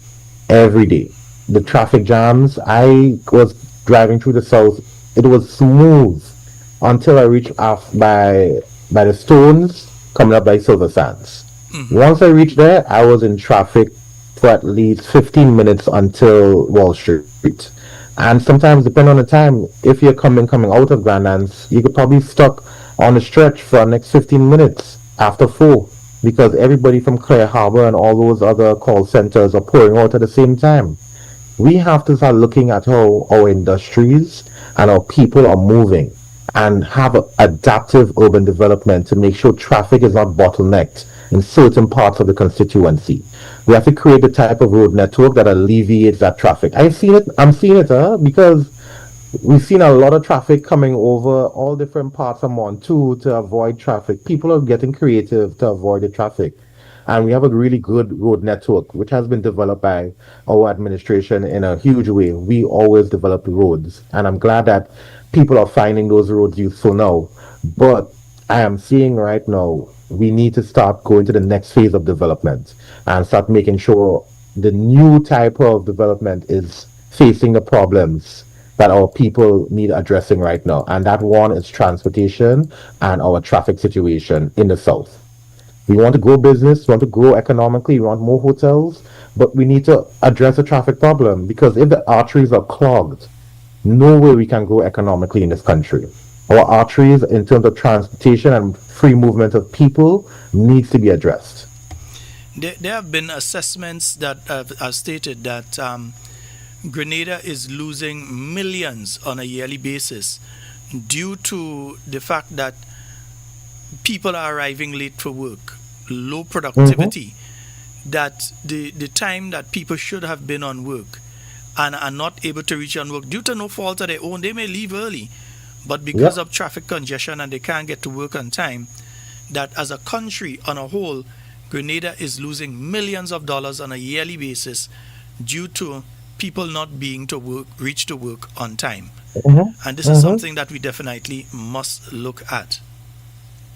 every day. The traffic jams, I was driving through the south, it was smooth until I reached off by the stones coming up by Silver Sands. Once I reached there, I was in traffic for at least 15 minutes until Wall Street. And sometimes, depending on the time, if you're coming out of Grandlands, you could probably stuck on the stretch for the next 15 minutes after 4 because everybody from Clare Harbor and all those other call centers are pouring out at the same time. We have to start looking at how our industries and our people are moving and have adaptive urban development to make sure traffic is not bottlenecked in certain parts of the constituency. We have to create the type of road network that alleviates that traffic. I'm seeing it, because we've seen a lot of traffic coming over all different parts of Montu to avoid traffic. People are getting creative to avoid the traffic. And we have a really good road network, which has been developed by our administration in a huge way. We always develop roads. And I'm glad that people are finding those roads useful now. But I am seeing right now, we need to start going to the next phase of development and start making sure the new type of development is facing the problems that our people need addressing right now. And that one is transportation and our traffic situation in the south. We want to grow business, we want to grow economically, we want more hotels, but we need to address the traffic problem because if the arteries are clogged, no way we can grow economically in this country. Our arteries, in terms of transportation and free movement of people, needs to be addressed. There have been assessments that have stated that Grenada is losing millions on a yearly basis due to the fact that people are arriving late for work, low Hmm. productivity, that the time that people should have been on work and are not able to reach on work due to no fault of their own. They may leave early, but because Yep. of traffic congestion and they can't get to work on time, that as a country on a whole, Grenada is losing millions of dollars on a yearly basis due to people not being to work, reach to work on time. Hmm. And this is Hmm. something that we definitely must look at.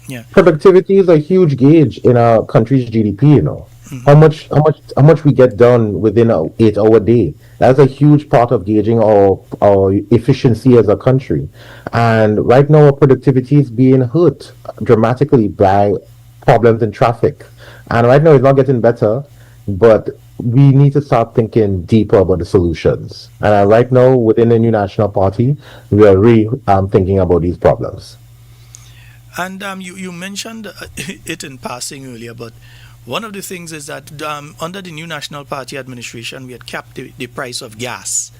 Yeah. Productivity is a huge gauge in a country's GDP, you know. How much we get done within a 8 hour day. That's a huge part of gauging our efficiency as a country. And right now our productivity is being hurt dramatically by problems in traffic. And right now it's not getting better, but we need to start thinking deeper about the solutions. And right now within the New National Party, we are really thinking about these problems. And you mentioned it in passing earlier, but one of the things is that under the new National Party administration, we had capped the price of gas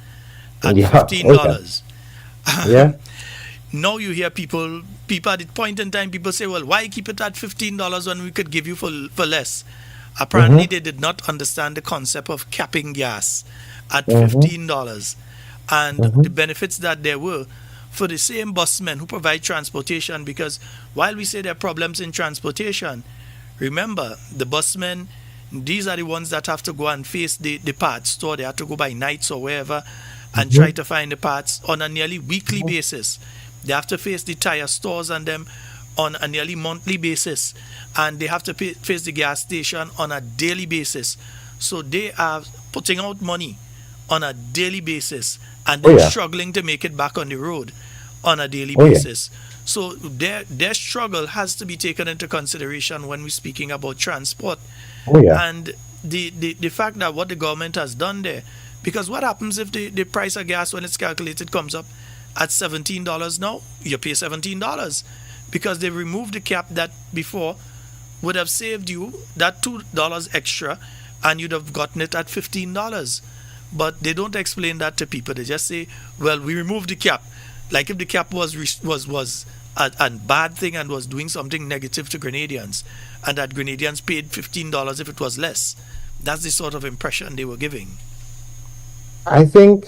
at Yeah. fifteen Oh yeah. dollars. Yeah. Now you hear people at the point in time, people say, well, why keep it at $15 when we could give you for less? Apparently, Mm-hmm. they did not understand the concept of capping gas at Mm-hmm. $15 and Mm-hmm. the benefits that there were for the same busmen who provide transportation. Because while we say there are problems in transportation, remember the busmen, these are the ones that have to go and face the parts store. They have to go by nights or wherever and try Mm-hmm. to find the parts on a nearly weekly basis. They have to face the tire stores and them on a nearly monthly basis, and they have to face the gas station on a daily basis. So they are putting out money on a daily basis and Oh then yeah. struggling to make it back on the road on a daily Oh yeah. basis. So their struggle has to be taken into consideration when we're speaking about transport Oh yeah. and the fact that what the government has done there. Because what happens if the price of gas when it's calculated comes up at $17 now? You pay $17 because they removed the cap that before would have saved you that $2 extra and you'd have gotten it at $15. But they don't explain that to people. They just say, well, we removed the cap. Like if the cap was a bad thing and was doing something negative to Grenadians, and that Grenadians paid $15 if it was less. That's the sort of impression they were giving. I think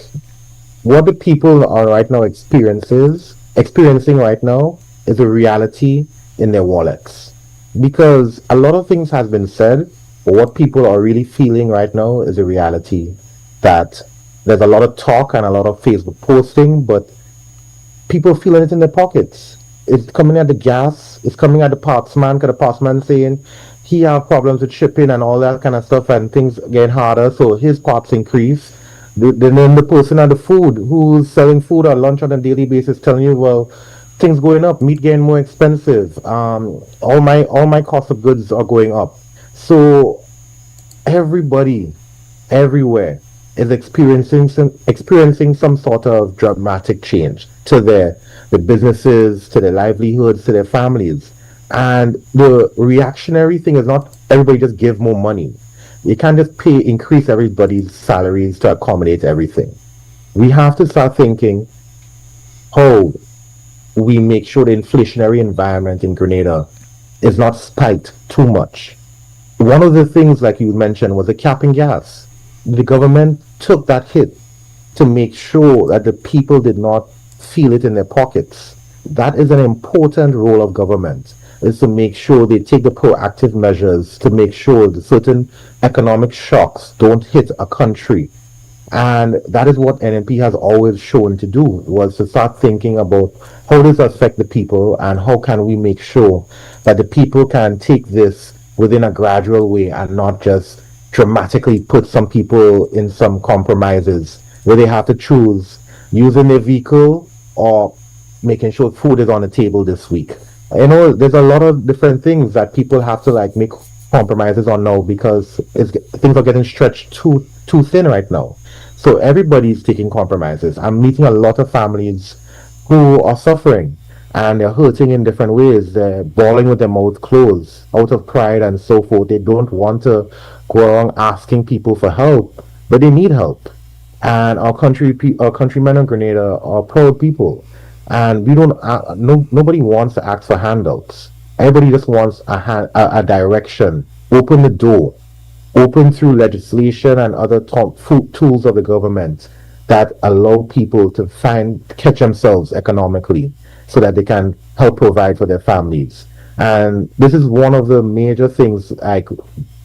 what the people are right now experiencing right now is a reality in their wallets. Because a lot of things has been said, but what people are really feeling right now is a reality that there's a lot of talk and a lot of Facebook posting, but people feeling it in their pockets. It's coming at the gas, it's coming at the parts man, because the parts man saying he have problems with shipping and all that kind of stuff, and things getting harder, so his parts increase. Then the person at the food who's selling food or lunch on a daily basis telling you, well, things going up, meat getting more expensive, all my cost of goods are going up. So everybody everywhere is experiencing some sort of dramatic change to their businesses, to their livelihoods, to their families. And the reactionary thing is not everybody just give more money. You can't just increase everybody's salaries to accommodate everything. We have to start thinking how we make sure the inflationary environment in Grenada is not spiked too much. One of the things, like you mentioned, was the cap in gas. The government took that hit to make sure that the people did not feel it in their pockets. That is an important role of government, is to make sure they take the proactive measures to make sure that certain economic shocks don't hit a country. And that is what NNP has always shown to do, was to start thinking about how does it affect the people and how can we make sure that the people can take this within a gradual way and not just dramatically put some people in some compromises where they have to choose using their vehicle, or making sure food is on the table this week. There's a lot of different things that people have to like make compromises on now because things are getting stretched too thin right now. So everybody's taking compromises. I'm meeting a lot of families who are suffering and they're hurting in different ways. They're bawling with their mouth closed out of pride and so forth. They don't want to go around asking people for help, but they need help. And our countrymen in Grenada are proud people, and we don't. No, nobody wants to ask for handouts. Everybody just wants a direction. Open the door. Open through legislation and other tools of the government that allow people to catch themselves economically so that they can help provide for their families. And this is one of the major things like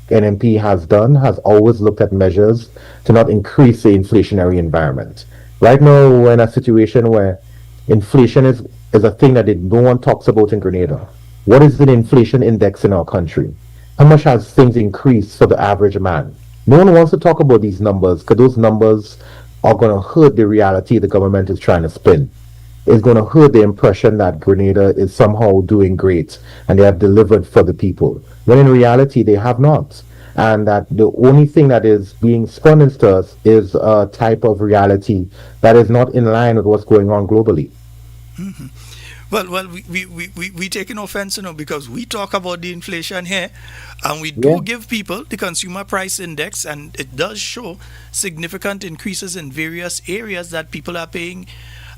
NMP has always looked at measures to not increase the inflationary environment. Right now, we're in a situation where inflation is a thing that no one talks about in Grenada. What is the inflation index in our country? How much has things increased for the average man? No one wants to talk about these numbers because those numbers are going to hurt the reality the government is trying to spin. It's going to hurt the impression that Grenada is somehow doing great and they have delivered for the people, when in reality they have not. And that the only thing that is being spun into us is a type of reality that is not in line with what's going on globally. Well, we taking offense, because we talk about the inflation here, and we Yeah. do give people the consumer price index, and it does show significant increases in various areas that people are paying.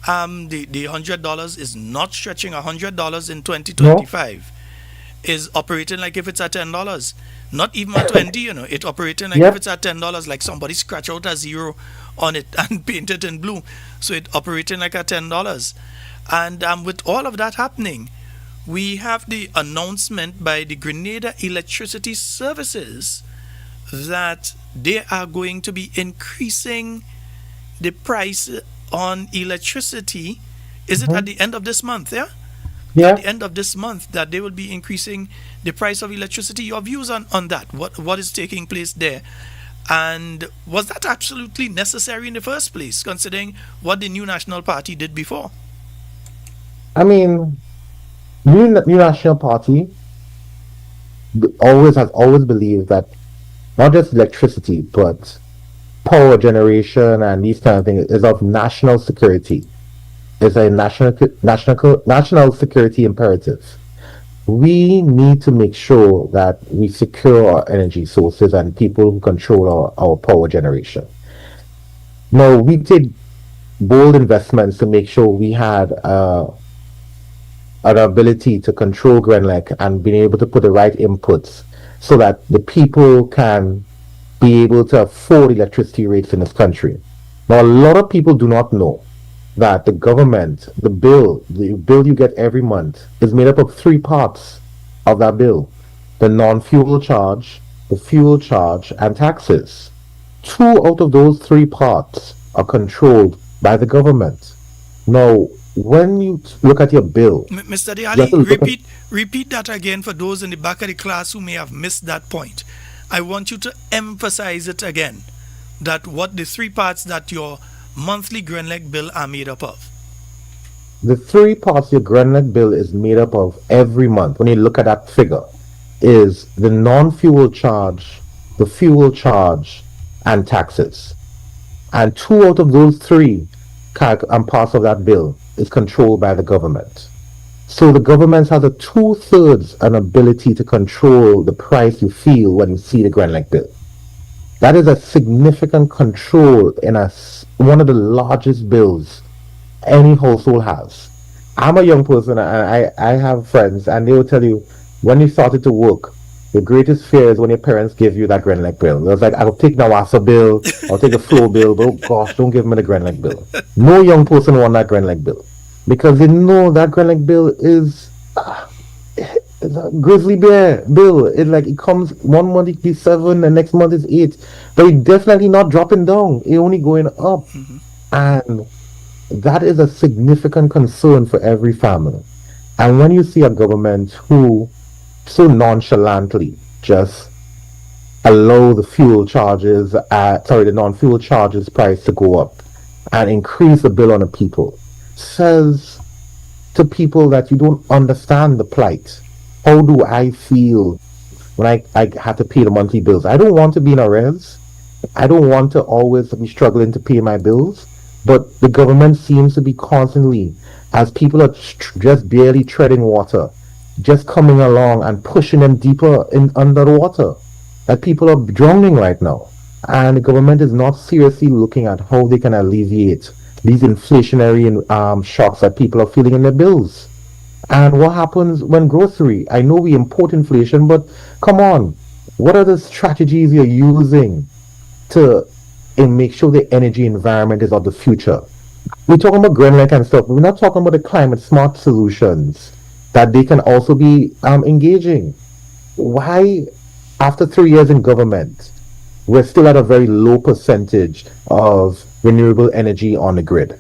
The $100 is not stretching. $100 in No? 2025 is operating like if it's at $10. Not even at 20, it operating like if Yep. it's at $10, like somebody scratch out a zero on it and paint it in blue. So it operating like at $10. And with all of that happening, we have the announcement by the Grenada Electricity Services that they are going to be increasing the price on electricity. Is it at the end of this month? Yeah, at Yeah. the end of this month that they will be increasing the price of electricity. Your views on that? What is taking place there? And was that absolutely necessary in the first place, considering what the New National Party did before? I mean, New National Party has always believed that not just electricity, but power generation and these kind of things is of national security. It's a national security imperative. We need to make sure that we secure our energy sources and people who control our power generation. Now, we did bold investments to make sure we had an ability to control Grenlec and being able to put the right inputs so that the people can be able to afford electricity rates in this country. Now, a lot of people do not know that the bill you get every month is made up of three parts of that bill: the non-fuel charge, the fuel charge, and taxes. Two out of those three parts are controlled by the government. Now, when you look at your bill, Mr. you have Diali, to look at repeat that again for those in the back of the class who may have missed that point. I want you to emphasize it again, that what the three parts that your monthly Grenlec bill are made up of. the three parts your Grenlec bill is made up of every month. When you look at that figure, is the non-fuel charge, the fuel charge, and taxes. And two out of those three and parts of that bill is controlled by the government. So the government has a two-thirds an ability to control the price you feel when you see the Grenlec bill. That is a significant control in one of the largest bills any household has. I'm a young person and I have friends and they will tell you when you started to work, the greatest fear is when your parents give you that Grenlec bill. It was like, I'll take the Wassa bill, I'll take the flow bill, but oh gosh, don't give me the Grenlec bill. No young person want that Grenlec bill because they know that Grenlec bill is it's a grizzly bear bill. It comes 1 month it be 7, the next month is 8, but it definitely not dropping down. It only going up, and that is a significant concern for every family. And when you see a government who so nonchalantly just allow the non-fuel charges price to go up, and increase the bill on the people says to people that you don't understand the plight. How do I feel when I have to pay the monthly bills? I don't want to be in arrears. I don't want to always be struggling to pay my bills. But the government seems to be constantly, as people are just barely treading water, just coming along and pushing them deeper in under the water. That people are drowning right now. And the government is not seriously looking at how they can alleviate these inflationary shocks that people are feeling in their bills. And what happens when grocery? I know we import inflation, but come on, what are the strategies you're using to make sure the energy environment is of the future? We're talking about Grenlec and stuff. We're not talking about the climate smart solutions that they can also be engaging. Why, after 3 years in government, we're still at a very low percentage of renewable energy on the grid?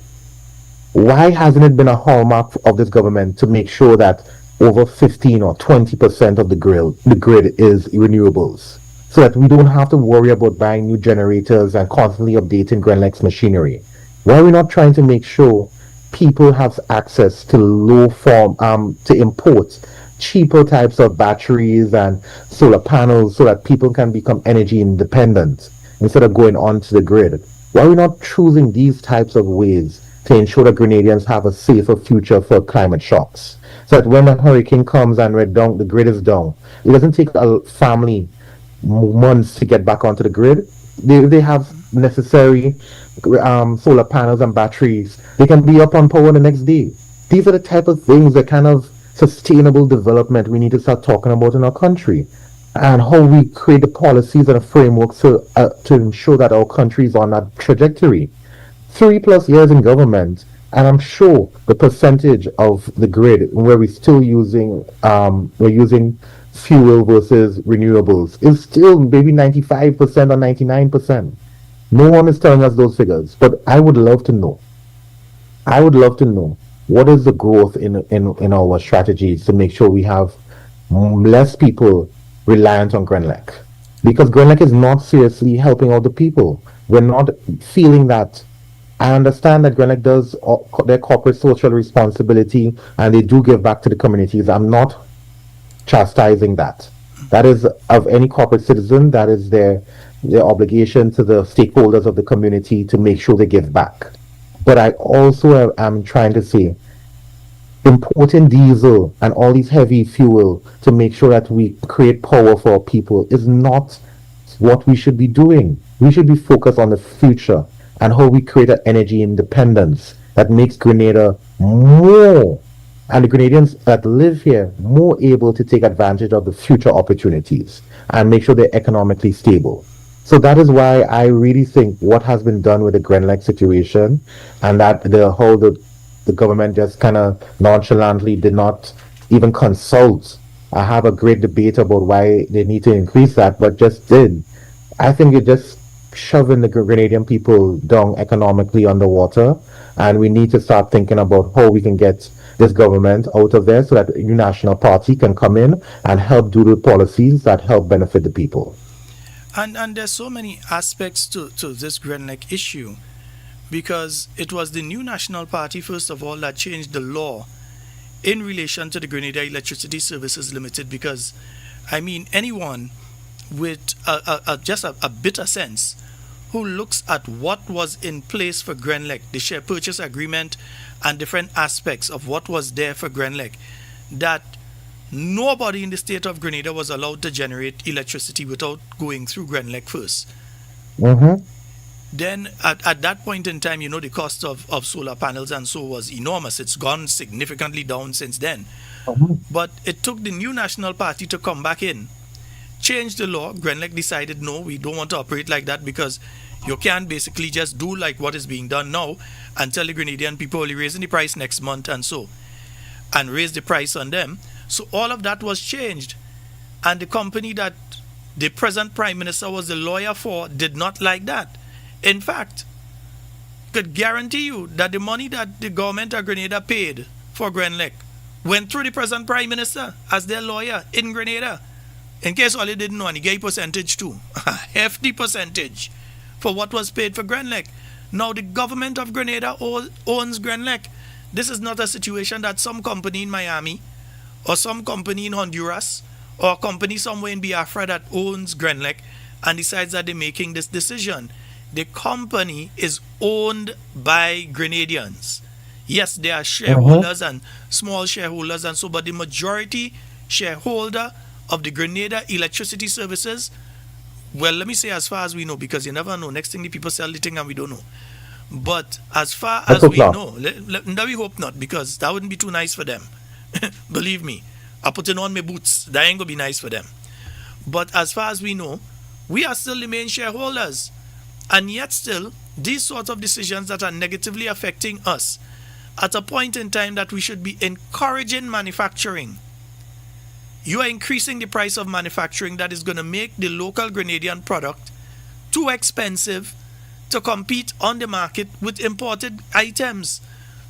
Why hasn't it been a hallmark of this government to make sure that over 15 or 20% of the grid is renewables, so that we don't have to worry about buying new generators and constantly updating Grenlec's machinery? Why are we not trying to make sure people have access to low form to import cheaper types of batteries and solar panels so that people can become energy independent instead of going onto the grid? Why are we not choosing these types of ways to ensure that Grenadians have a safer future for climate shocks? So that when a hurricane comes and we're down, the grid is down, it doesn't take a family months to get back onto the grid. They have necessary solar panels and batteries. They can be up on power the next day. These are the type of things, that kind of sustainable development we need to start talking about in our country, and how we create the policies and a framework to ensure that our country is on that trajectory. 3+ years in government, and I'm sure the percentage of the grid where we're using fuel versus renewables is still maybe 95% or 99%. No one is telling us those figures, but I would love to know. I would love to know what is the growth in our strategies to make sure we have less people reliant on Grenlec, because Grenlec is not seriously helping out the people. We're not feeling that. I understand that Grenlec does their corporate social responsibility and they do give back to the communities. I'm not chastising that. That is of any corporate citizen. That is their obligation to the stakeholders of the community to make sure they give back. But I also am trying to say, importing diesel and all these heavy fuel to make sure that we create power for our people is not what we should be doing. We should be focused on the future and how we create an energy independence that makes Grenada more, and the Grenadians that live here, more able to take advantage of the future opportunities and make sure they're economically stable. So that is why I really think what has been done with the Grenlec situation, and that the government just kind of nonchalantly did not even consult. I have a great debate about why they need to increase that, but just did. I think it just shoving the Grenadian people down economically underwater, and we need to start thinking about how we can get this government out of there so that a new national party can come in and help do the policies that help benefit the people. And there's so many aspects to this Grenlec issue, because it was the new National Party, first of all, that changed the law in relation to the Grenada Electricity Services Limited. Because, I mean, anyone with just a bit of sense who looks at what was in place for Grenlec, the share purchase agreement, and different aspects of what was there for Grenlec, that nobody in the state of Grenada was allowed to generate electricity without going through Grenlec first. Mm-hmm. Then at that point in time, the cost of solar panels and so was enormous. It's gone significantly down since then. But it took the new National Party to come back in, change the law. Grenlec decided, no, we don't want to operate like that, because you can't basically just do like what is being done now and tell the Grenadian people only raising the price next month and raise the price on them. So all of that was changed. And the company that the present Prime Minister was the lawyer for did not like that. In fact, could guarantee you that the money that the government of Grenada paid for Grenlec went through the present Prime Minister as their lawyer in Grenada. In case all you didn't know, and he gave percentage too. A hefty percentage for what was paid for Grenlec. Now, the government of Grenada owns Grenlec. This is not a situation that some company in Miami or some company in Honduras or a company somewhere in Biafra that owns Grenlec and decides that they're making this decision. The company is owned by Grenadians. Yes, there are Mm-hmm. shareholders and small shareholders and so, but the majority shareholder of the Grenada Electricity Services, well, let me say as far as we know, because you never know. Next thing the people sell the thing and we don't know. But as far Let's as hope we not. know, we hope not, because that wouldn't be too nice for them. Believe me, I putting on my boots. That ain't gonna be nice for them. But as far as we know, we are still the main shareholders. And yet still, these sorts of decisions that are negatively affecting us at a point in time that we should be encouraging manufacturing. You are increasing the price of manufacturing that is going to make the local Grenadian product too expensive to compete on the market with imported items.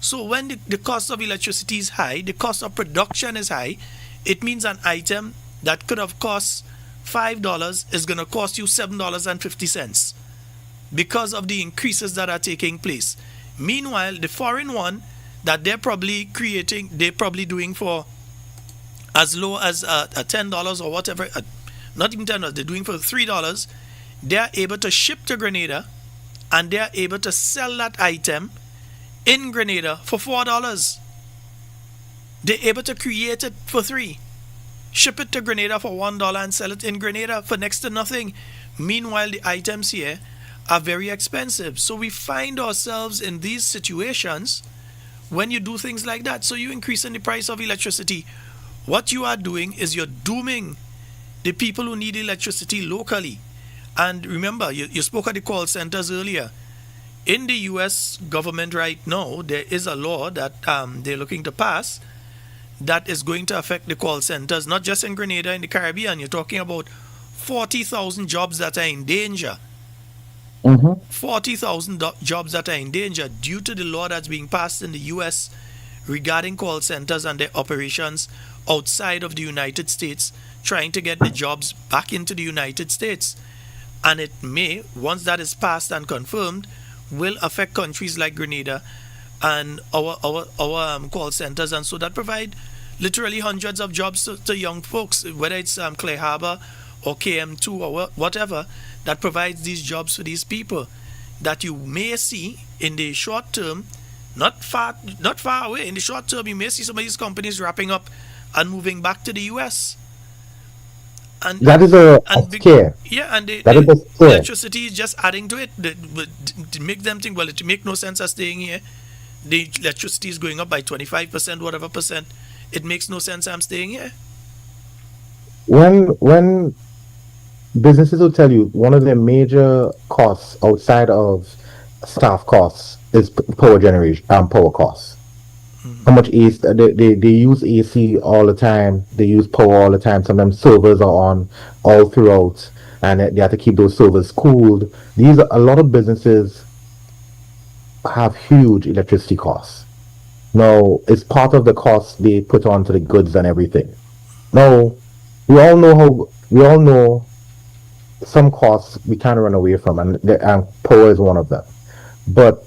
So when the cost of electricity is high, the cost of production is high, it means an item that could have cost $5 is going to cost you $7.50 because of the increases that are taking place. Meanwhile, the foreign one that they're probably creating, they're probably doing for as low as $10 or whatever, not even $10, they're doing for $3. They're able to ship to Grenada and they're able to sell that item in Grenada for $4. They're able to create it for $3, ship it to Grenada for $1 and sell it in Grenada for next to nothing. Meanwhile, the items here are very expensive. So we find ourselves in these situations when you do things like that. So you increasing the price of electricity. What you are doing is you're dooming the people who need electricity locally. And remember, you spoke of the call centers earlier. In the US government right now, there is a law that they're looking to pass that is going to affect the call centers, not just in Grenada, in the Caribbean. You're talking about 40,000 jobs that are in danger. Mm-hmm. 40,000 jobs that are in danger due to the law that's being passed in the US regarding call centers and their operations outside of the United States, trying to get the jobs back into the United States. And it may, once that is passed and confirmed, will affect countries like Grenada and our call centers, and so that provide literally hundreds of jobs to young folks, whether it's Clay Harbor or KM2 or whatever, that provides these jobs for these people that you may see in the short term, not far away. In the short term, you may see some of these companies wrapping up and moving back to the US. And That is a and scare. yeah, and That is the a scare. electricity is just adding to it to make them think, well, it make no sense us staying here. The electricity is going up by 25%, whatever percent. It makes no sense I'm staying here. When businesses will tell you one of their major costs outside of staff costs is power generation, power costs. How much AC they use AC all the time. They use power all the time. Sometimes servers are on all throughout, and they have to keep those servers cooled. These a lot of businesses have huge electricity costs. Now, it's part of the cost they put onto the goods and everything. Now, we all know some costs we can't run away from, and power is one of them. But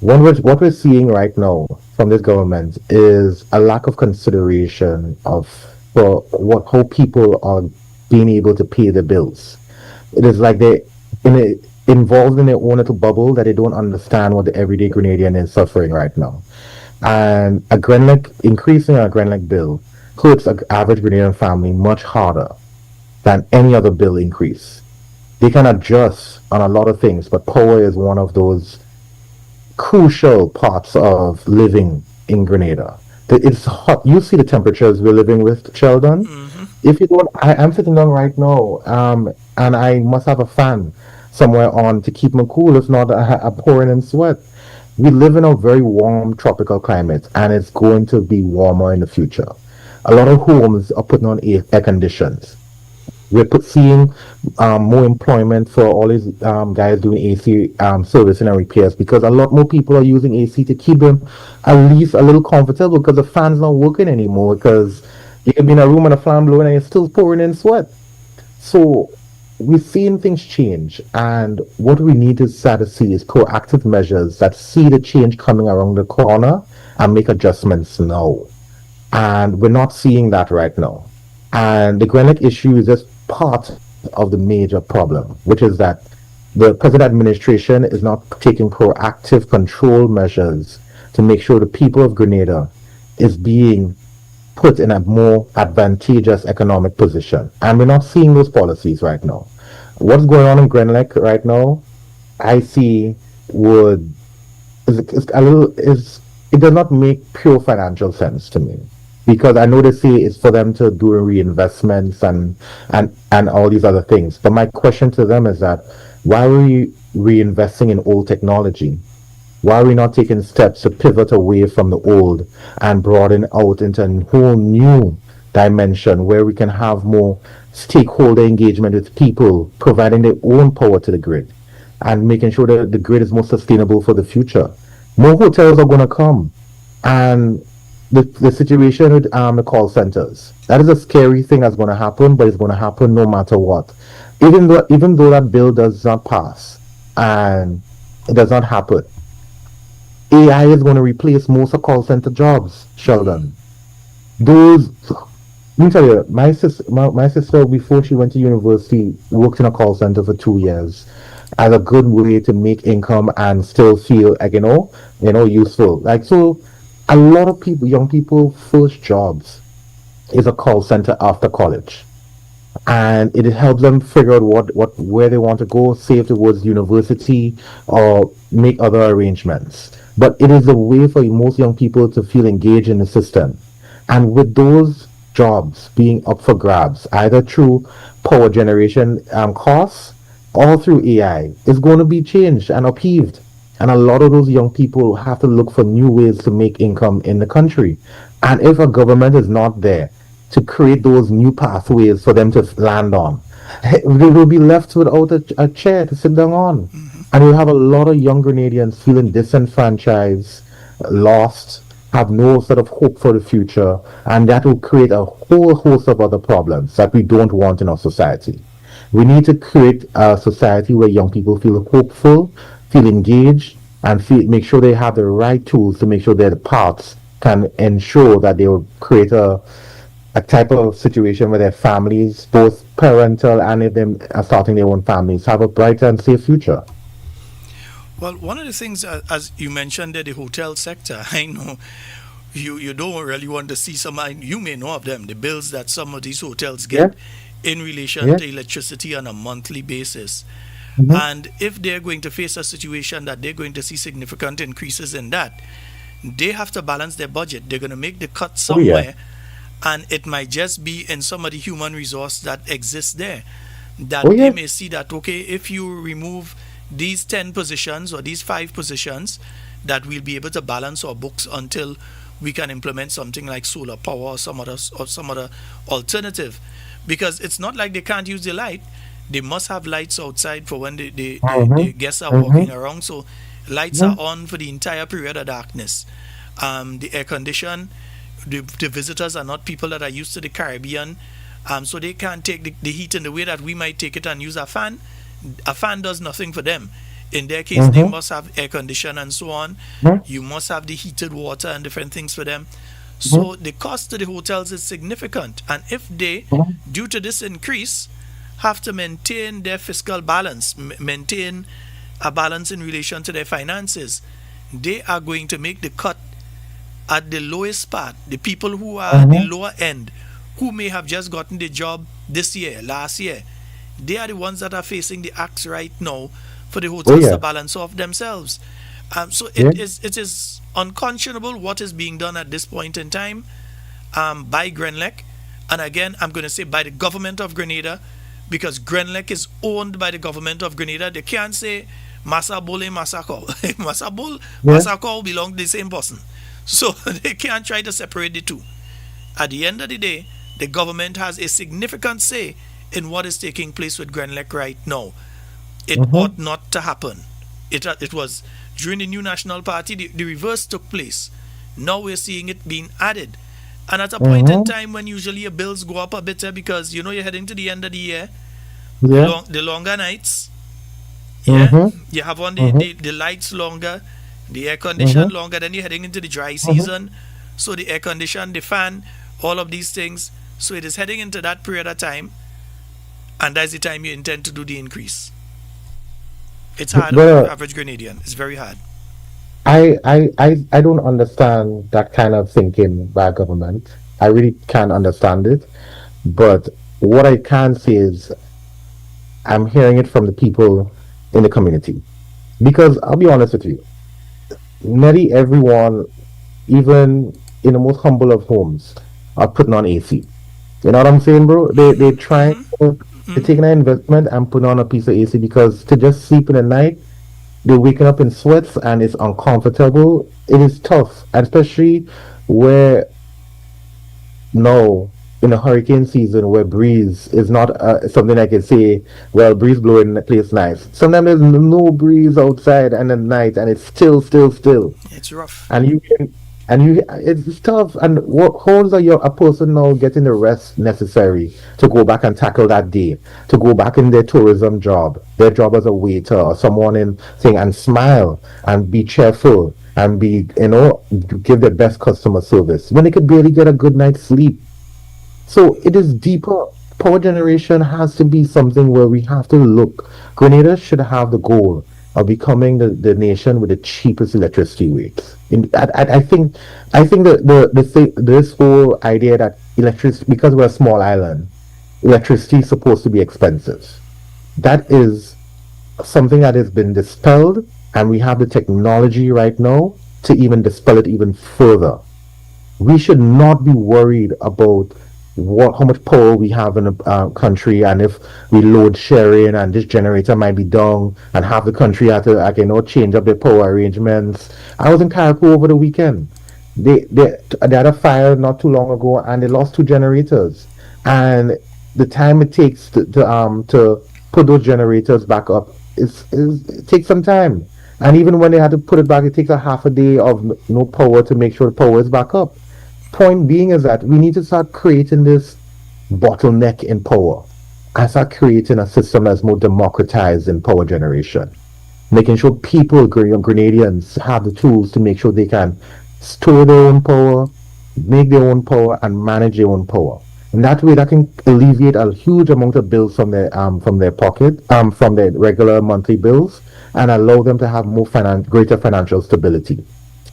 what we're seeing right now from this government is a lack of consideration of for what how people are being able to pay their bills. It is like they in involved in their own little bubble that they don't understand what the everyday Grenadian is suffering right now. And a Grenlec increasing a Grenlec bill hurts an average Grenadian family much harder than any other bill increase. They can adjust on a lot of things, but power is one of those crucial parts of living in Grenada. It's hot. You see the temperatures we're living with, Sheldon. If you don't, I'm sitting down right now, and I must have a fan somewhere on to keep me cool. If not, I'm pouring in sweat. We live in a very warm tropical climate, and it's going to be warmer in the future. A lot of homes are putting on air conditions. Seeing more employment for all these guys doing AC servicing and repairs because a lot more people are using AC to keep them at least a little comfortable because the fan's not working anymore because you can be in a room and a fan blowing and you're still pouring in sweat. So we're seeing things change, and what we need to start to see is proactive measures that see the change coming around the corner and make adjustments now. And we're not seeing that right now. And the Grenlec issue is just part of the major problem, which is that the present administration is not taking proactive control measures to make sure the people of Grenada is being put in a more advantageous economic position. And we're not seeing those policies right now. What's going on in Grenlec right now, I see would is a little is it does not make pure financial sense to me. Because I know they say it's for them to do reinvestments and all these other things. But my question to them is that why are we reinvesting in old technology? Why are we not taking steps to pivot away from the old and broaden out into a whole new dimension where we can have more stakeholder engagement with people, providing their own power to the grid and making sure that the grid is more sustainable for the future? More hotels are going to come. And the situation with the call centers, that is a scary thing that's going to happen, but it's going to happen no matter what. Even though that bill does not pass and it does not happen, AI is going to replace most of call center jobs, Sheldon. Those, let me tell you, my sister, before she went to university, worked in a call center for 2 years as a good way to make income and still feel like, useful. Like, so a lot of people, young people, first jobs is a call center after college. And it helps them figure out where they want to go, save towards university or make other arrangements. But it is a way for most young people to feel engaged in the system. And with those jobs being up for grabs, either through power generation costs or through AI, it's going to be changed and upheaved. And a lot of those young people have to look for new ways to make income in the country. And if a government is not there to create those new pathways for them to land on, they will be left without a chair to sit down on. And you'll have a lot of young Grenadians feeling disenfranchised, lost, have no sort of hope for the future. And that will create a whole host of other problems that we don't want in our society. We need to create a society where young people feel hopeful, feel engaged, and make sure they have the right tools to make sure their paths can ensure that they will create a type of situation where their families, both parental and if they are starting their own families, have a bright and safe future. Well, one of the things, as you mentioned, that the hotel sector, I know you don't really want to see some, you may know of them, the bills that some of these hotels Yeah, get in relation yeah. to electricity on a monthly basis. Mhm. And if they're going to face a situation that they're going to see significant increases in that, they have to balance their budget. They're going to make the cut Oh, yeah. somewhere, and it might just be in some of the human resource that exists there. Oh, That they yeah. may see that, okay, if you remove these 10 positions or these 5 positions, that we'll be able to balance our books until we can implement something like solar power or some other alternative. Because it's not like they can't use the light. They must have lights outside for when the Mm-hmm. guests are walking Mm-hmm. around. So lights are Yeah. on for the entire period of darkness. The air condition, the visitors are not people that are used to the Caribbean. So they can't take the heat in the way that we might take it and use a fan. A fan does nothing for them. In their case, they Mm-hmm. must have air condition and so on. You must have the heated water and different things for them. So the cost to the hotels is significant. And if they, Mm-hmm. due to this increase, have to maintain their fiscal balance, maintain a balance in relation to their finances, they are going to make the cut at the lowest part. The people who are at the Mm-hmm. lower end, who may have just gotten the job this year, last year, they are the ones that are facing the axe right now for the Oh, hotels to yeah. balance off themselves. So Yeah. it is unconscionable what is being done at this point in time by Grenlec, and again I'm going to say by the government of Grenada, because Grenlec is owned by the government of Grenada. They can't say Masabole Masako. Masabul Yeah. Masako belong to the same person, so they can't try to separate the two. At the end of the day, the government has a significant say in what is taking place with Grenlec right now. It ought Mm-hmm. not to happen. It was during the new National Party, the reverse took place. Now we're seeing it being added. And at a point in Mm-hmm. time when usually your bills go up a bit because you're heading to the end of the year, Yeah. The longer nights. Yeah, Mm-hmm. you have on Mm-hmm. the lights longer, the air condition Mm-hmm. longer. Then you're heading into the dry Mm-hmm. season, so the air condition, the fan, all of these things. So it is heading into that period of time, and that's the time you intend to do the increase. It's hard on the But average Grenadian. It's very hard. I don't understand that kind of thinking by government. I really can't understand it. But what I can say is I'm hearing it from the people in the community. Because I'll be honest with you, nearly everyone, even in the most humble of homes, are putting on AC. You know what I'm saying, bro? They trying to they're taking an investment and putting on a piece of AC because to just sleep in the night, they're waking up in sweats and it's uncomfortable. It is tough, and especially where no, in a hurricane season where breeze is not something I can say, well, breeze blowing place nice. Sometimes there's no breeze outside and at night and it's still. It's rough. And you can, and it's tough. And what, how is a person now getting the rest necessary to go back and tackle that day, to go back in their tourism job, their job as a waiter or someone in thing and smile and be cheerful and be, give their best customer service when they could barely get a good night's sleep. So it is deeper. Power generation has to be something where we have to look. Grenada should have the goal of becoming the nation with the cheapest electricity rates. I think this whole idea that electricity, because we're a small island, electricity is supposed to be expensive. That is something that has been dispelled, and we have the technology right now to even dispel it even further. We should not be worried about what how much power we have in the country, and if we load sharing and this generator might be down and half the country had to like, change up their power arrangements. I was in Carriacou over the weekend. They had a fire not too long ago and they lost two generators, and the time it takes to put those generators back up it takes some time. And even when they had to put it back, it takes a half a day of no power to make sure the power is back up. Point being is that we need to start creating this bottleneck in power and start creating a system that's more democratized in power generation, making sure people, Grenadians, have the tools to make sure they can store their own power, make their own power, and manage their own power. In that way, that can alleviate a huge amount of bills from their pocket, from their regular monthly bills, and allow them to have more greater financial stability.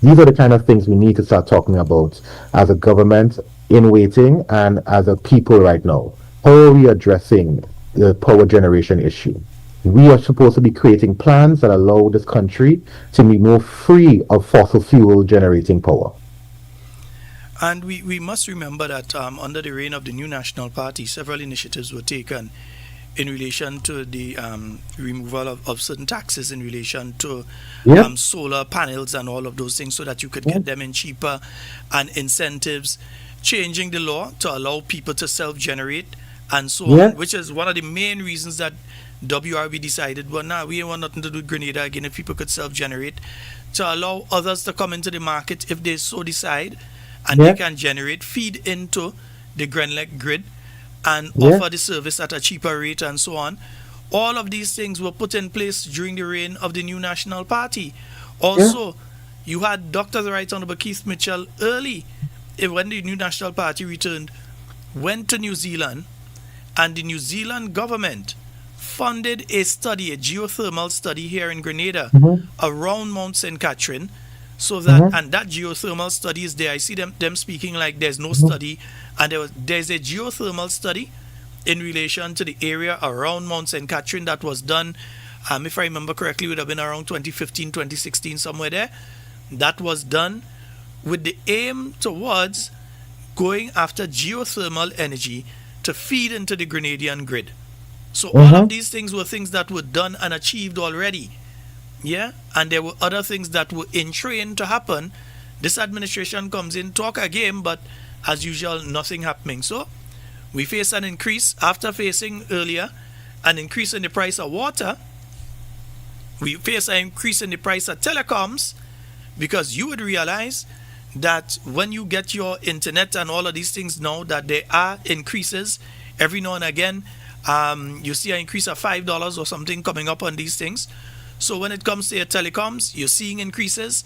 These are the kind of things we need to start talking about as a government in waiting and as a people right now. How are we addressing the power generation issue? We are supposed to be creating plans that allow this country to be more free of fossil fuel generating power. And we must remember that under the reign of the new National Party, several initiatives were taken in relation to the removal of certain taxes in relation to Yeah, solar panels and all of those things so that you could yeah, get them in cheaper, and incentives, changing the law to allow people to self-generate and so on, yeah, which is one of the main reasons that WRB decided, well, now we ain't want nothing to do with Grenada again if people could self-generate, to allow others to come into the market if they so decide, and they yeah, can generate, feed into the Grenlec grid and yeah, offer the service at a cheaper rate and so on. All of these things were put in place during the reign of the new National Party. yeah, Also, you had Dr. the Right Honorable Keith Mitchell early, when the new National Party returned, went to New Zealand, and the New Zealand government funded a study, a geothermal study here in Grenada mhm, around Mount St. Catherine, so that, mhm, and that geothermal study is there. I see them speaking like there's no mhm, study, and there's a geothermal study in relation to the area around Mount St. Catherine that was done, if I remember correctly, would have been around 2015, 2016, somewhere there. That was done with the aim towards going after geothermal energy to feed into the Grenadian grid. So all of mhm, these things were things that were done and achieved already. Yeah, and there were other things that were in train to happen. This administration comes in, talk again, but as usual, nothing happening. So we face an increase after facing earlier an increase in the price of water. We face an increase in the price of telecoms, because you would realize that when you get your internet and all of these things now, that there are increases every now and again. You see an increase of $5 or something coming up on these things. So when it comes to your telecoms, you're seeing increases.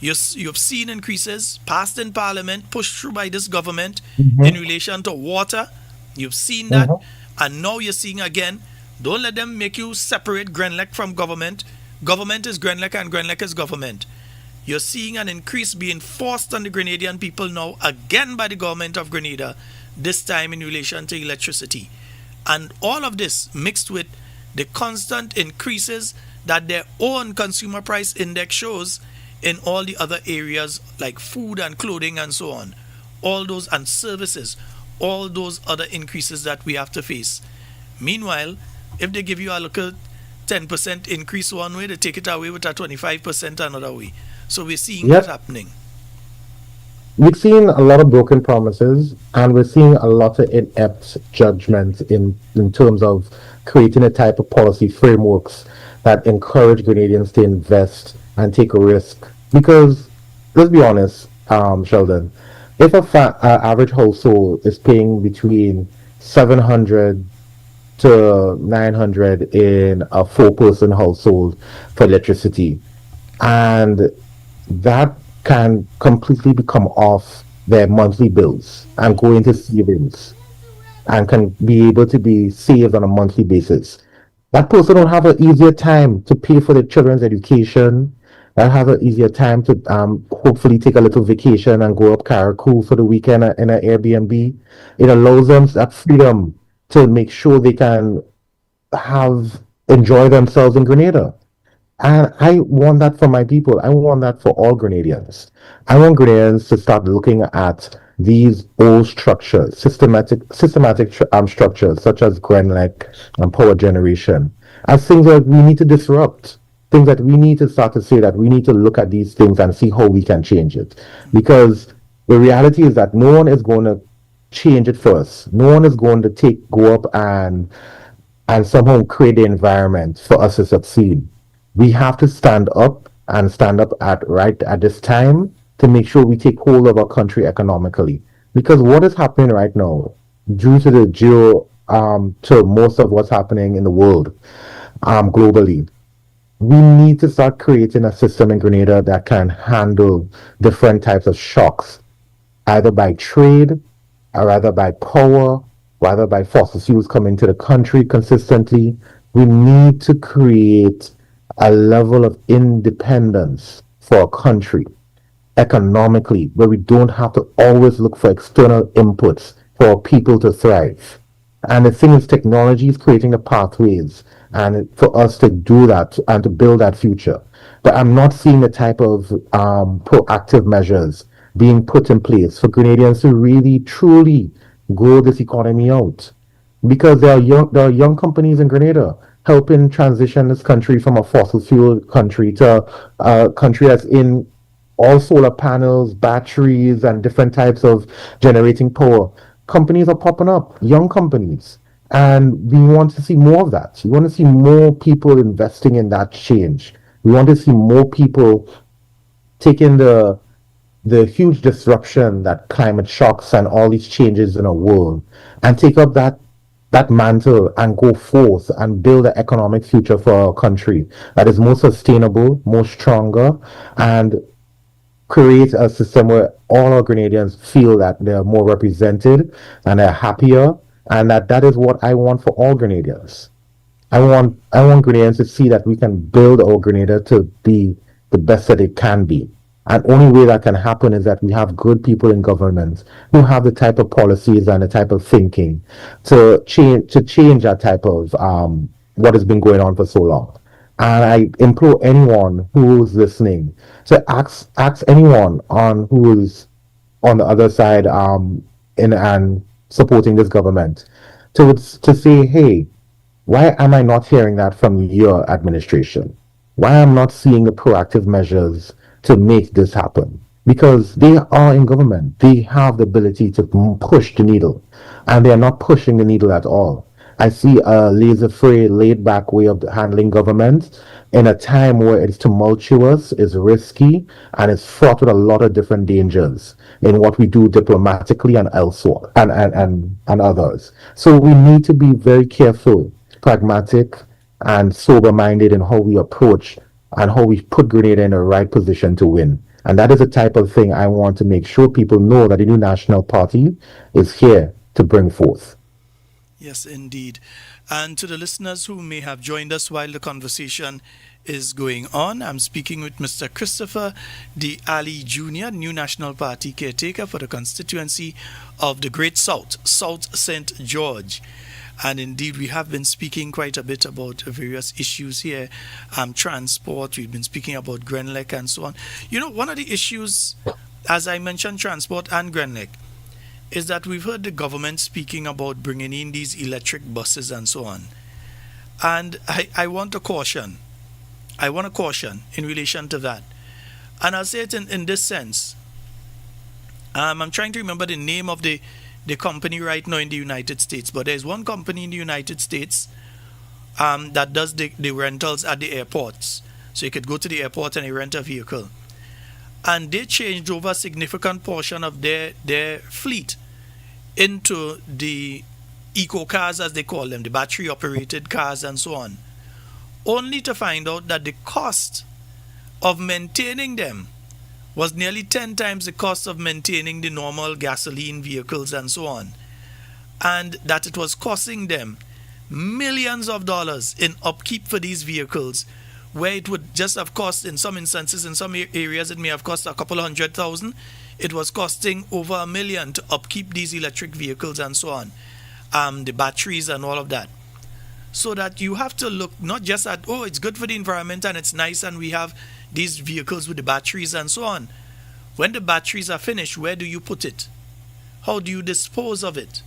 You've seen increases passed in Parliament, pushed through by this government in Mm-hmm. relation to water. You've seen that, Mm-hmm. and now you're seeing again. Don't let them make you separate Grenlec from government. Government is Grenlec, and Grenlec is government. You're seeing an increase being forced on the Grenadian people now, again by the government of Grenada, this time in relation to electricity. And all of this mixed with the constant increases that their own consumer price index shows in all the other areas like food and clothing and so on. All those and services, all those other increases that we have to face. Meanwhile, if they give you a local 10% increase one way, they take it away with a 25% another way. So we're seeing that Yep. happening. We've seen a lot of broken promises, and we're seeing a lot of inept judgment in terms of creating a type of policy frameworks that encourage Canadians to invest and take a risk. Because let's be honest, Sheldon, if average household is paying between 700 to 900 in a four-person household for electricity, and that can completely become off their monthly bills and go into savings and can be able to be saved on a monthly basis. That person will have an easier time to pay for their children's education. They'll have an easier time to hopefully take a little vacation and go up Carriacou for the weekend in an Airbnb. It allows them that freedom to make sure they can have enjoy themselves in Grenada. And I want that for my people. I want that for all Grenadians. I want Grenadians to start looking at these old structures, structures such as Grenlec and power generation, as things that we need to disrupt, things that we need to start to say that we need to look at these things and see how we can change it. Because the reality is that no one is going to change it first. No one is going to go up and somehow create the environment for us to succeed. We have to stand up and stand up at right at this time to make sure we take hold of our country economically. Because what is happening right now, due to the to most of what's happening in the world, globally, we need to start creating a system in Grenada that can handle different types of shocks, either by trade, or rather by power, rather by fossil fuels coming to the country consistently. We need to create a level of independence for a country economically, where we don't have to always look for external inputs for people to thrive. And the thing is, technology is creating the pathways and for us to do that and to build that future. But I'm not seeing the type of proactive measures being put in place for Canadians to really truly grow this economy out, because there are young companies in Grenada helping transition this country from a fossil fuel country to a country that's in all solar panels, batteries, and different types of generating power. Companies are popping up, young companies, and we want to see more of that. We want to see more people investing in that change. We want to see more people taking the huge disruption that climate shocks and all these changes in our world and take up that mantle and go forth and build an economic future for our country that is more sustainable, more stronger, and create a system where all our Grenadians feel that they're more represented and they're happier, and that is what I want for all Grenadians. I want Grenadians to see that we can build our Grenada to be the best that it can be. And only way that can happen is that we have good people in government who have the type of policies and the type of thinking to change that type of what has been going on for so long. And I implore anyone who's listening to ask anyone on who's on the other side in and supporting this government to say, hey, why am I not hearing that from your administration? Why am I not seeing the proactive measures to make this happen? Because they are in government. They have the ability to push the needle, and they are not pushing the needle at all. I see a laissez-faire, laid-back way of handling government in a time where it's tumultuous, it's risky, and it's fraught with a lot of different dangers in what we do diplomatically and elsewhere and others. So we need to be very careful, pragmatic, and sober-minded in how we approach and how we put Grenada in the right position to win. And that is the type of thing I want to make sure people know that the new national party is here to bring forth. Yes, indeed. And to the listeners who may have joined us while the conversation is going on, I'm speaking with Mr. Christopher D. Ali Jr., New National Party caretaker for the constituency of the Great South, South St. George. And indeed, we have been speaking quite a bit about various issues here, transport. We've been speaking about Grenlec and so on. You know, one of the issues, as I mentioned, transport and Grenlec, is that we've heard the government speaking about bringing in these electric buses and so on. And I want to caution. I want to caution in relation to that. And I'll say it in this sense. I'm trying to remember the name of the company right now in the United States, but there's one company in the United States that does the rentals at the airports. So you could go to the airport and you rent a vehicle. And they changed over a significant portion of their fleet into the eco cars, as they call them, the battery operated cars and so on, only to find out that the cost of maintaining them was nearly 10 times the cost of maintaining the normal gasoline vehicles and so on, and that it was costing them millions of dollars in upkeep for these vehicles, where it would just have cost, in some instances, in some areas, it may have cost a couple 100,000. It was costing over $1 million to upkeep these electric vehicles and so on, the batteries and all of that. So that you have to look not just at, oh, it's good for the environment and it's nice and we have these vehicles with the batteries and so on. When the batteries are finished, where do you put it? How do you dispose of it?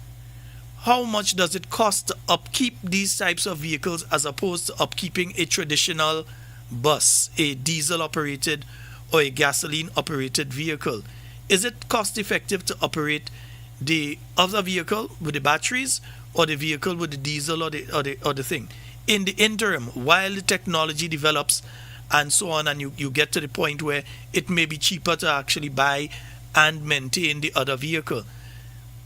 How much does it cost to upkeep these types of vehicles as opposed to upkeeping a traditional bus, a diesel operated or a gasoline operated vehicle? Is it cost effective to operate the other vehicle with the batteries or the vehicle with the diesel or the thing? In the interim, while the technology develops and so on, and you get to the point where it may be cheaper to actually buy and maintain the other vehicle.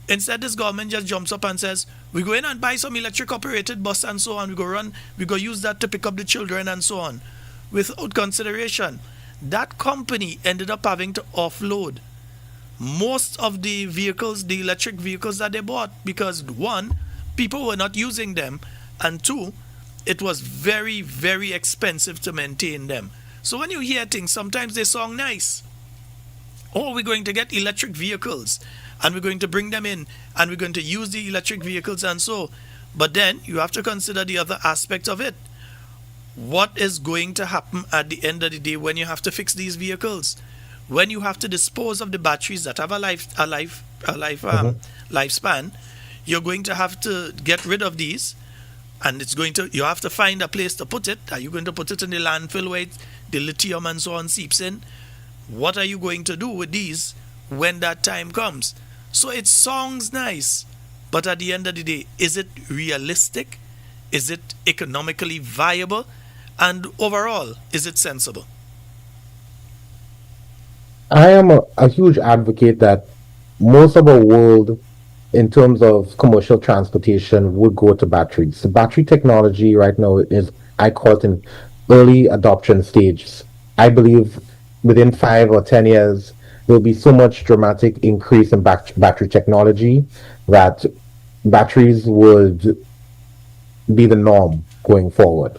Instead, this government just jumps up and says, we go in and buy some electric operated bus and so on. We go use that to pick up the children and so on. Without consideration, that company ended up having to offload most of the vehicles, the electric vehicles that they bought, because one, people were not using them, and two, it was very, very expensive to maintain them. So when you hear things, sometimes they sound nice. Oh, we're going to get electric vehicles and we're going to bring them in and we're going to use the electric vehicles and so. But then you have to consider the other aspect of it. What is going to happen at the end of the day when you have to fix these vehicles? When you have to dispose of the batteries that have a lifespan, you're going to have to get rid of these, and you have to find a place to put it. Are you going to put it in the landfill where the lithium and so on seeps in? What are you going to do with these when that time comes? So it sounds nice, but at the end of the day, is it realistic? Is it economically viable? And overall, is it sensible? I am a huge advocate that most of our world, in terms of commercial transportation, would go to batteries. The battery technology right now is, I call it, in early adoption stage. I believe within 5 or 10 years, there'll be so much dramatic increase in battery technology that batteries would be the norm going forward.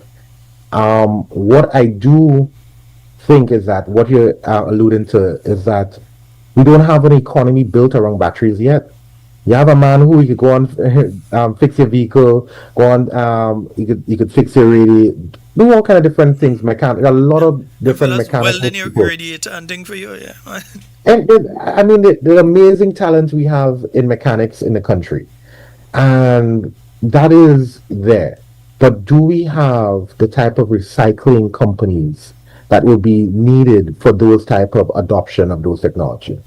What I do think is that what you're alluding to is that we don't have an economy built around batteries yet. You have a man who you could go on fix your vehicle, go on you could fix your radio, do all kind of different things. A lot of different mechanical Welding your people. radiator and thing for you, yeah. And I mean, the amazing talent we have in mechanics in the country, and that is there. But do we have the type of recycling companies that will be needed for those type of adoption of those technology?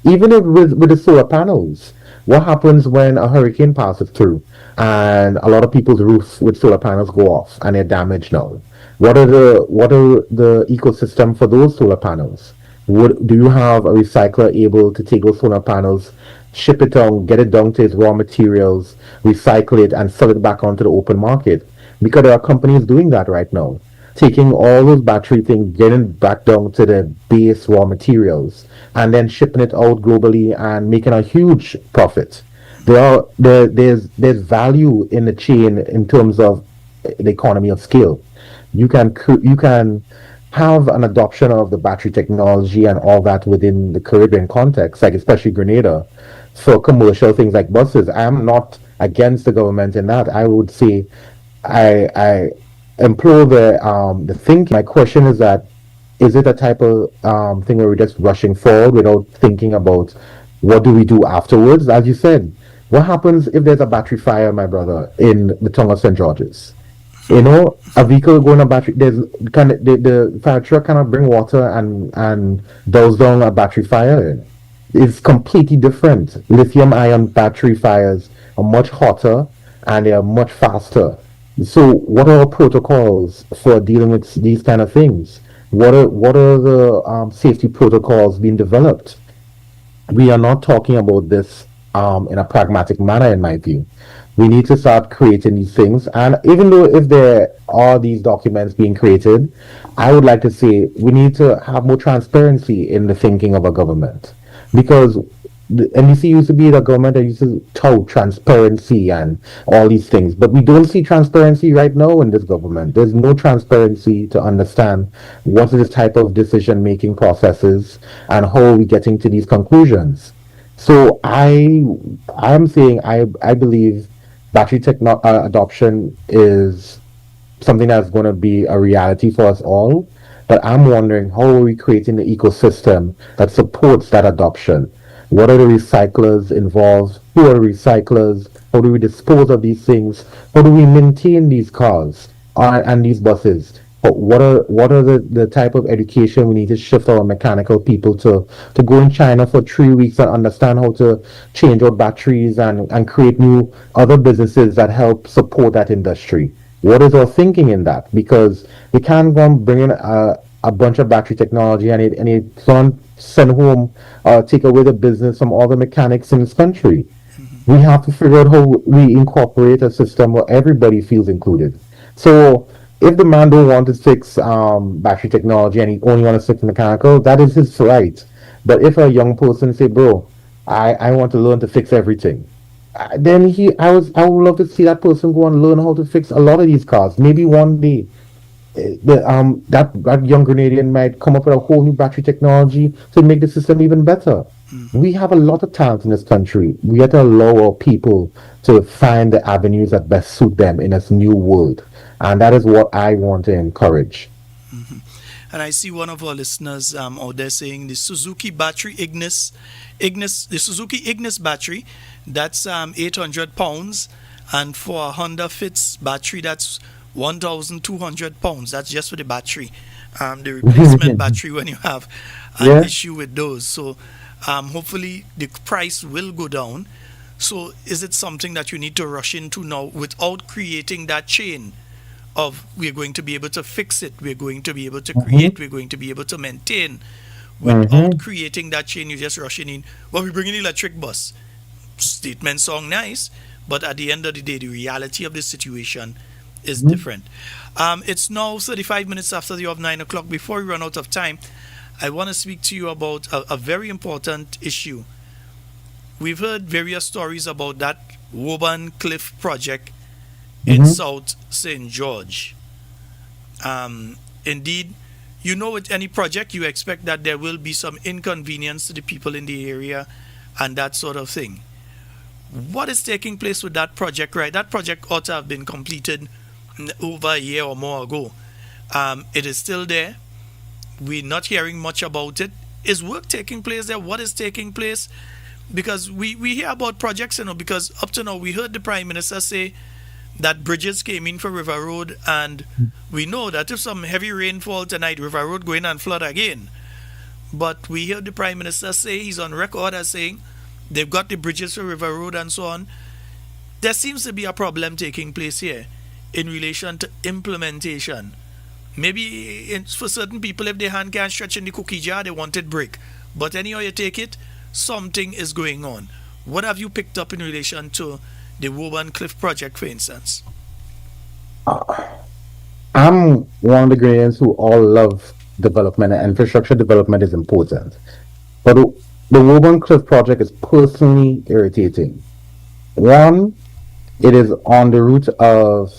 Even if with the solar panels, What happens when a hurricane passes through and a lot of people's roofs with solar panels go off and they're damaged now? What are the ecosystem for those solar panels? Do you have a recycler able to take those solar panels, ship it down, get it down to its raw materials, recycle it, and sell it back onto the open market? Because there are companies doing that right now, taking all those battery things, getting it back down to the base raw materials, and then shipping it out globally and making a huge profit. There's value in the chain in terms of the economy of scale. You can have an adoption of the battery technology and all that within the Caribbean context, like especially Grenada, for commercial things like buses. I'm not against the government in that. I would say I implore the thinking. My question is that is it a type of thing where we're just rushing forward without thinking about what do we do afterwards? As you said, what happens if there's a battery fire, my brother, in the tongue of St. George's? A vehicle going on battery. There's kind of the fire truck cannot bring water and douse down a battery fire. It's completely different. Lithium ion battery fires are much hotter and they are much faster. So, what are our protocols for dealing with these kind of things? What are the safety protocols being developed? We are not talking about this in a pragmatic manner, in my view. We need to start creating these things. And even though if there are these documents being created, I would like to say we need to have more transparency in the thinking of a government. Because the NDC used to be the government that used to tout transparency and all these things. But we don't see transparency right now in this government. There's no transparency to understand what is this type of decision making processes and how are we getting to these conclusions. So I'm saying I believe battery adoption is something that's going to be a reality for us all. But I'm wondering how are we creating the ecosystem that supports that adoption? What are the recyclers involved? Who are the recyclers? How do we dispose of these things? How do we maintain these cars and these buses? What are the type of education we need to shift our mechanical people to go in China for 3 weeks and understand how to change out batteries and create new other businesses that help support that industry? What is our thinking in that? Because we can't go and bring in a bunch of battery technology and it can't send home take away the business from all the mechanics in this country. We have to figure out how we incorporate a system where everybody feels included. So if the man don't want to fix battery technology and he only want to fix mechanical, that is his right. But if a young person say, bro, I want to learn to fix everything, then I would love to see that person go and learn how to fix a lot of these cars. Maybe one day that young Grenadian might come up with a whole new battery technology to make the system even better. We have a lot of talent in this country. We have to allow our people to find the avenues that best suit them in this new world. And that is what I want to encourage. And I see one of our listeners out there saying the Suzuki battery the Suzuki Ignis battery, that's 800 pounds, and for a Honda Fits battery, that's 1,200 pounds. That's just for the battery, the replacement battery when you have an Yeah. issue with those. So hopefully the price will go down. So is it something that you need to rush into now without creating that chain of we're going to be able to fix it, we're going to be able to create, we're going to be able to maintain, without creating that chain? You're just rushing in. Well, we bring an electric bus. Statement song nice, but at the end of the day, the reality of the situation is different. It's now 35 minutes after the hour of 9 o'clock. Before we run out of time, I want to speak to you about a very important issue. We've heard various stories about that Woburn Cliff project in South St. George. Indeed, you know, with any project, you expect that there will be some inconvenience to the people in the area and that sort of thing. What is taking place with that project, right? That project ought to have been completed over a year or more ago. It is still there. We're not hearing much about it. Is work taking place there? What is taking place? Because we hear about projects, because up to now we heard the Prime Minister say that bridges came in for River Road, and we know that if some heavy rainfall tonight, River Road go in and flood again. But we heard the Prime Minister say, he's on record as saying They've got the bridges for River Road and so on. There seems to be a problem taking place here in relation to implementation. Maybe for certain people, if their hand can't stretch in the cookie jar, they want it break. But anyhow you take it, something is going on. What have you picked up in relation to the Woburn Cliff project, for instance? I'm one of the Grenadians who all love development and infrastructure development is important. But the Woburn Cliff project is personally irritating. One, it is on the route of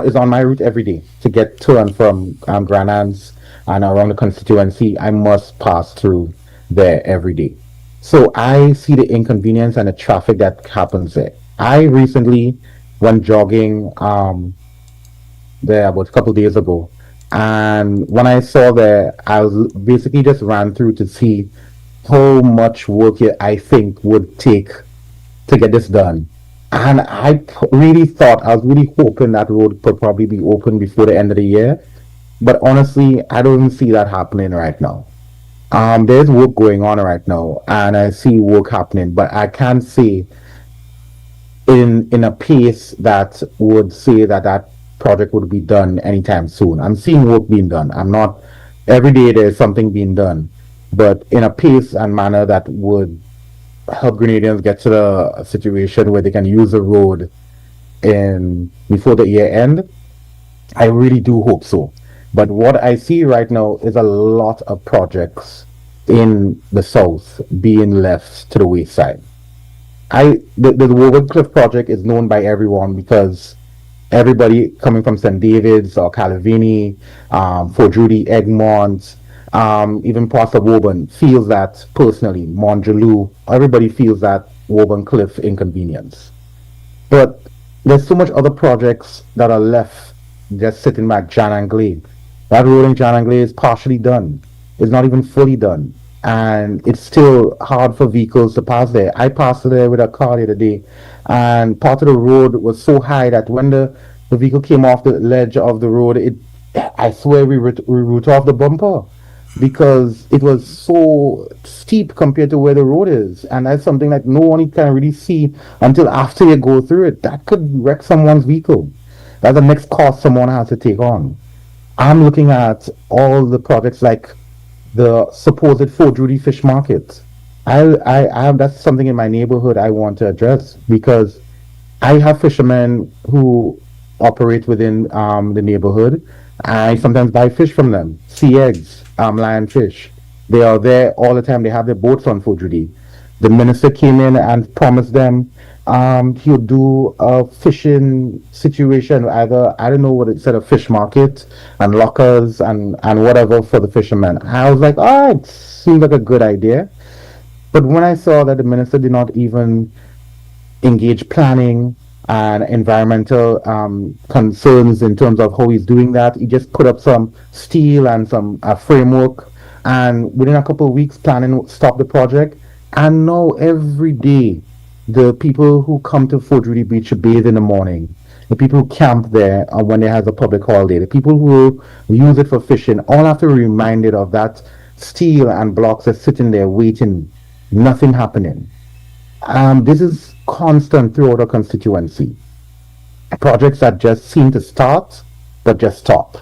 is on my route every day to get to and from Granans and around the constituency. I must pass through there every day. So I see the inconvenience and the traffic that happens there. I recently went jogging there about a couple days ago, and when I saw there, I was basically just ran through to see how much work I think would take to get this done. And really thought, I was really hoping that road could probably be open before the end of the year. But honestly, I don't see that happening right now. There's work going on right now, and I see work happening, but I can't say in a pace that would say that that project would be done anytime soon. I'm seeing work being done. I'm not every day there's something being done, but in a pace and manner that would help Grenadians get to the situation where they can use the road in before the year end. I really do hope so. But what I see right now is a lot of projects in the south being left to the wayside. The Woburn Cliff project is known by everyone because everybody coming from St. David's or Calavini, Fort Judy, Egmont, even parts of Woburn feels that personally. Monjaloo, everybody feels that Woburn Cliff inconvenience. But there's so much other projects that are left just sitting back. Jan and Glade. That road in Jan and Glade is partially done. It's not even fully done. And it's still hard for vehicles to pass there. I passed there with a car the other day, and part of the road was so high that when the vehicle came off the ledge of the road, I swear we root off the bumper because it was so steep compared to where the road is. And that's something that no one can really see until after you go through it. That could wreck someone's vehicle. That's the next cost someone has to take on. I'm looking at all the projects like the supposed Fort Judy fish market. I have that's something in my neighborhood I want to address because I have fishermen who operate within the neighborhood. I sometimes buy fish from them, sea eggs, lionfish. They are there all the time. They have their boats on Fort Judy. The minister came in and promised them he'll do a fishing situation, either, I don't know what it said, a fish market and lockers and whatever for the fishermen. I was like, oh, it seems like a good idea. But when I saw that the minister did not even engage planning and environmental concerns in terms of how he's doing that, he just put up some steel and some framework, and within a couple of weeks planning stopped the project. And now every day the people who come to Fort Judy Beach to bathe in the morning, the people who camp there when there has a public holiday, the people who use it for fishing, all have to be reminded of that steel and blocks that's sitting there waiting, nothing happening. This is constant throughout our constituency. Projects that just seem to start but just stop.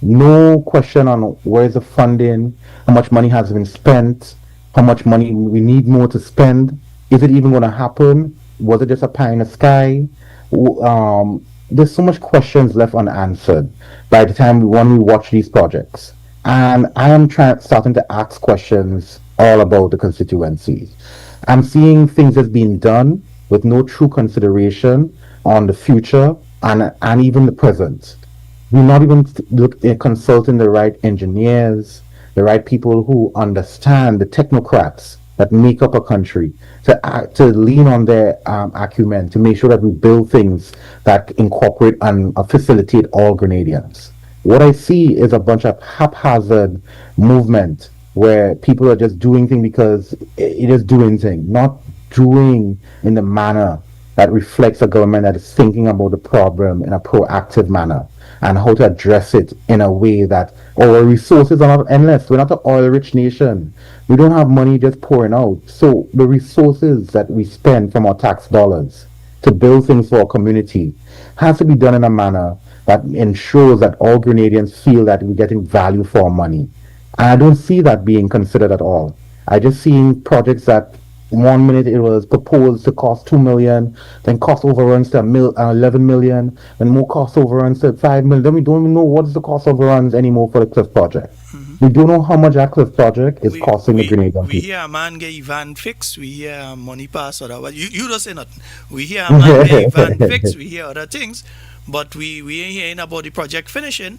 No question on where's the funding, how much money has been spent, how much money we need more to spend. Is it even going to happen? Was it just a pie in the sky? There's so much questions left unanswered by the time when we watch these projects. And I am starting to ask questions all about the constituencies. I'm seeing things that's being done with no true consideration on the future and even the present. We're not even consulting the right engineers, the right people who understand, the technocrats that make up a country, to lean on their acumen to make sure that we build things that incorporate and facilitate all Grenadians. What I see is a bunch of haphazard movement where people are just doing things because it is doing things, not doing in the manner that reflects a government that is thinking about the problem in a proactive manner. and how to address it in a way that our resources are not endless. We're not an oil-rich nation. We don't have money just pouring out. So the resources that we spend from our tax dollars to build things for our community has to be done in a manner that ensures that all Grenadians feel that we're getting value for our money. And I don't see that being considered at all. I just seeing projects that 1 minute it was proposed to cost 2 million, then cost overruns to 11 million, then more cost overruns to 5 million. Then we don't even know what's the cost overruns anymore for the cliff project. We don't know how much that cliff project is costing the Grenadian we people. hear a man get Ivan fixed, we hear money pass or that. You don't say nothing. We hear a man get Ivan fixed, we hear other things, but we ain't hearing about the project finishing.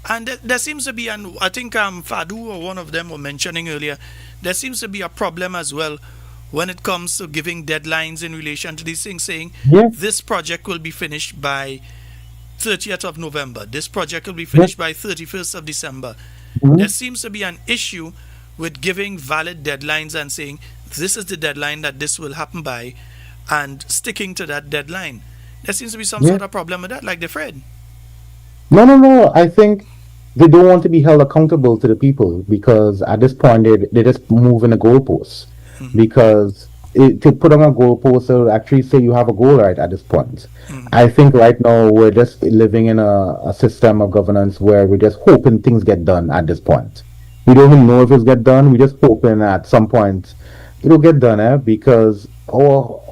And there seems to be, and I think Fadu or one of them were mentioning earlier, there seems to be a problem as well when it comes to giving deadlines in relation to these things, saying Yeah, this project will be finished by 30th of November, this project will be finished by 31st of December. There seems to be an issue with giving valid deadlines and saying this is the deadline that this will happen by and sticking to that deadline. There seems to be some yeah. sort of problem with that, like the Fred. No, no, no. I think they don't want to be held accountable to the people because at this point they just move in the goalposts. Because to put on a goalpost, it'll actually say you have a goal right at this point. I think right now we're just living in a system of governance where we're just hoping things get done at this point. We don't even know if it's get done. We're just hoping at some point it'll get done, because our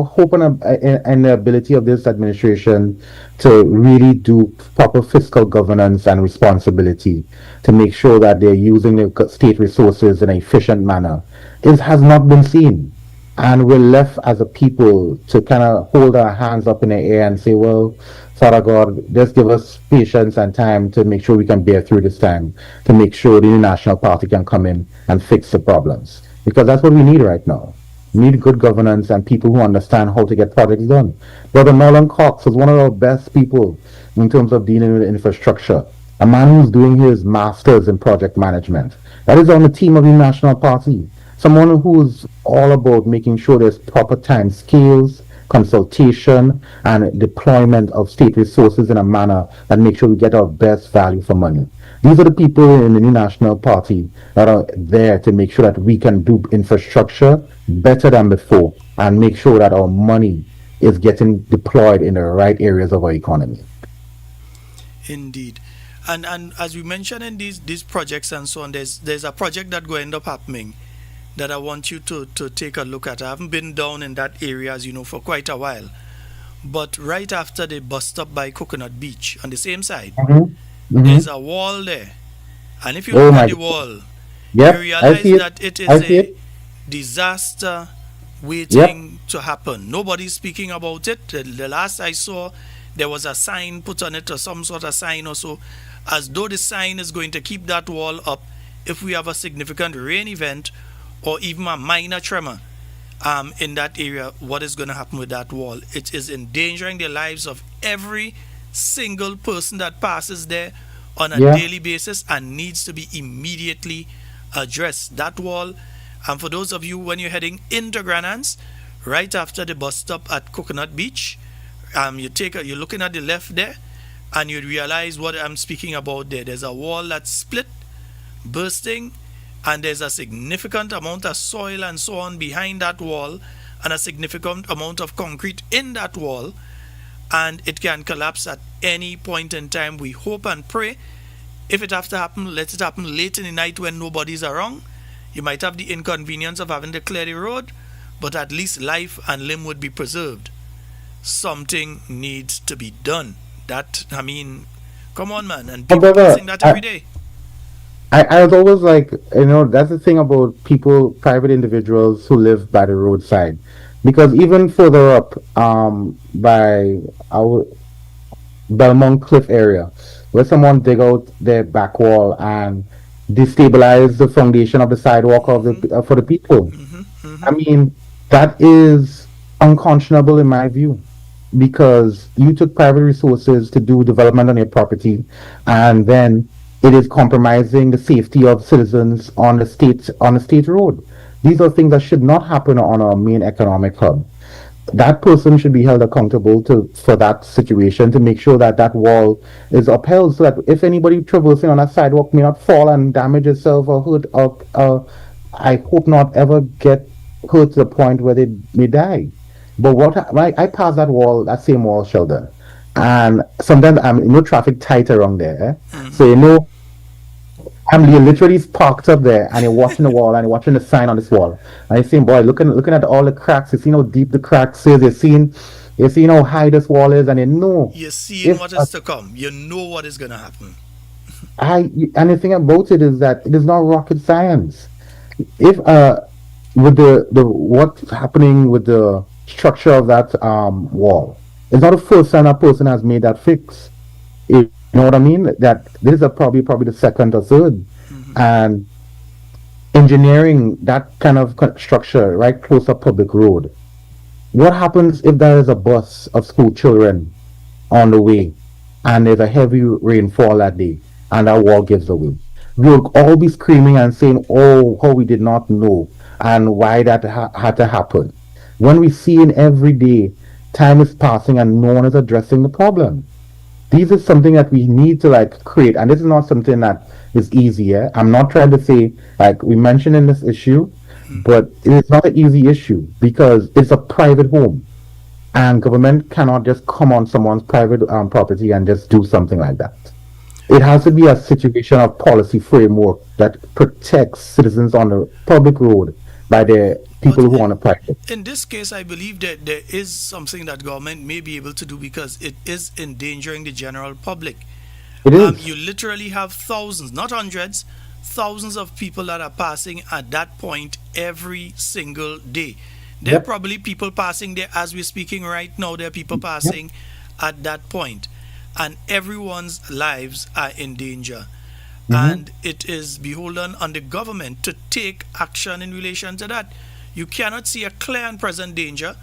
hope and the ability of this administration to really do proper fiscal governance and responsibility to make sure that they're using the state resources in an efficient manner has not been seen. And we're left as a people to kind of hold our hands up in the air and say, well, Father God, just give us patience and time to make sure we can bear through this time, to make sure the National Party can come in and fix the problems. Because that's what we need right now. We need good governance and people who understand how to get projects done. Brother Nolan Cox was one of our best people in terms of dealing with infrastructure. A man who's doing his master's in project management. That is on the team of the National Party. Someone who's all about making sure there's proper time scales, consultation, and deployment of state resources in a manner that makes sure we get our best value for money. These are the people in the new National Party that are there to make sure that we can do infrastructure better than before and make sure that our money is getting deployed in the right areas of our economy. Indeed. And as we mentioned in these projects and so on, there's a project that will end up happening that I want you to take a look at. I haven't been down in that area, as you know, for quite a while. But right after the bus stop by Coconut Beach, on the same side, there's a wall there. And if you Oh look at my the God. wall, you Yep, I realize see it. that it I is see a it. disaster Yep. waiting to happen. Nobody's speaking about it. The last I saw, there was a sign put on it or some sort of sign or so, as though the sign is going to keep that wall up if we have a significant rain event or even a minor tremor in that area. What is going to happen with that wall? It is endangering the lives of every single person that passes there on a Yeah. daily basis and needs to be immediately addressed. That wall, and for those of you when you're heading into Granans, right after the bus stop at Coconut Beach, you're looking at the left there, and you realize what I'm speaking about there. There's a wall that's split, bursting, and there's a significant amount of soil and so on behind that wall, and a significant amount of concrete in that wall, and it can collapse at any point in time. We hope and pray, if it have to happen, let it happen late in the night when nobody's around. You might have the inconvenience of having to clear the road, but at least life and limb would be preserved. Something needs to be done. Come on, man, and Oh, people are brother, facing that every day. I was always like, that's the thing about people, private individuals who live by the roadside. Because even further up, by our Belmont Cliff area, where someone dig out their back wall and destabilize the foundation of the sidewalk of for the people. I mean, that is unconscionable in my view, because you took private resources to do development on your property, and then it is compromising the safety of citizens on the state road. These are things that should not happen on our main economic hub. that person should be held accountable to for that situation to make sure that that wall is upheld so that if anybody traversing on that sidewalk may not fall and damage itself or hurt or I hope not ever get hurt to the point where they may die. But I pass that wall, that same wall, Sheldon, and sometimes I'm traffic tight around there, so I'm literally parked up there and you're watching the wall and you're watching the sign on this wall. And you're saying, boy, looking at all the cracks, you see how deep the cracks is, you seeing how high this wall is, and you know You're seeing if what is to come. You know what is gonna happen. and the thing about it is that it is not rocket science. If with the what's happening with the structure of that wall, it's not the first time a person has made that fix. You know what I mean? That this is probably the second or third, and engineering that kind of structure right close to public road. What happens if there is a bus of school children on the way, and there's a heavy rainfall that day, and that wall gives away? We'll all be screaming and saying, "Oh, how we did not know, and why that had to happen." When we see in every day, time is passing and no one is addressing the problem. These is something that we need to like create, and this is not something that is easy. Yeah? I'm not trying to say like we mentioned in this issue, but it's not an easy issue because it's a private home, and government cannot just come on someone's private property and just do something like that. It has to be a situation of policy framework that protects citizens on the public road by the people But who are on the private. in this case, I believe that there is something that government may be able to do because it is endangering the general public. It is. You literally have thousands, not hundreds, thousands of people that are passing at that point every single day. There are Yep. probably people passing there as we're speaking right now. There are people Yep. passing at that point, and everyone's lives are in danger. And it is beholden on the government to take action in relation to that. You cannot see a clear and present danger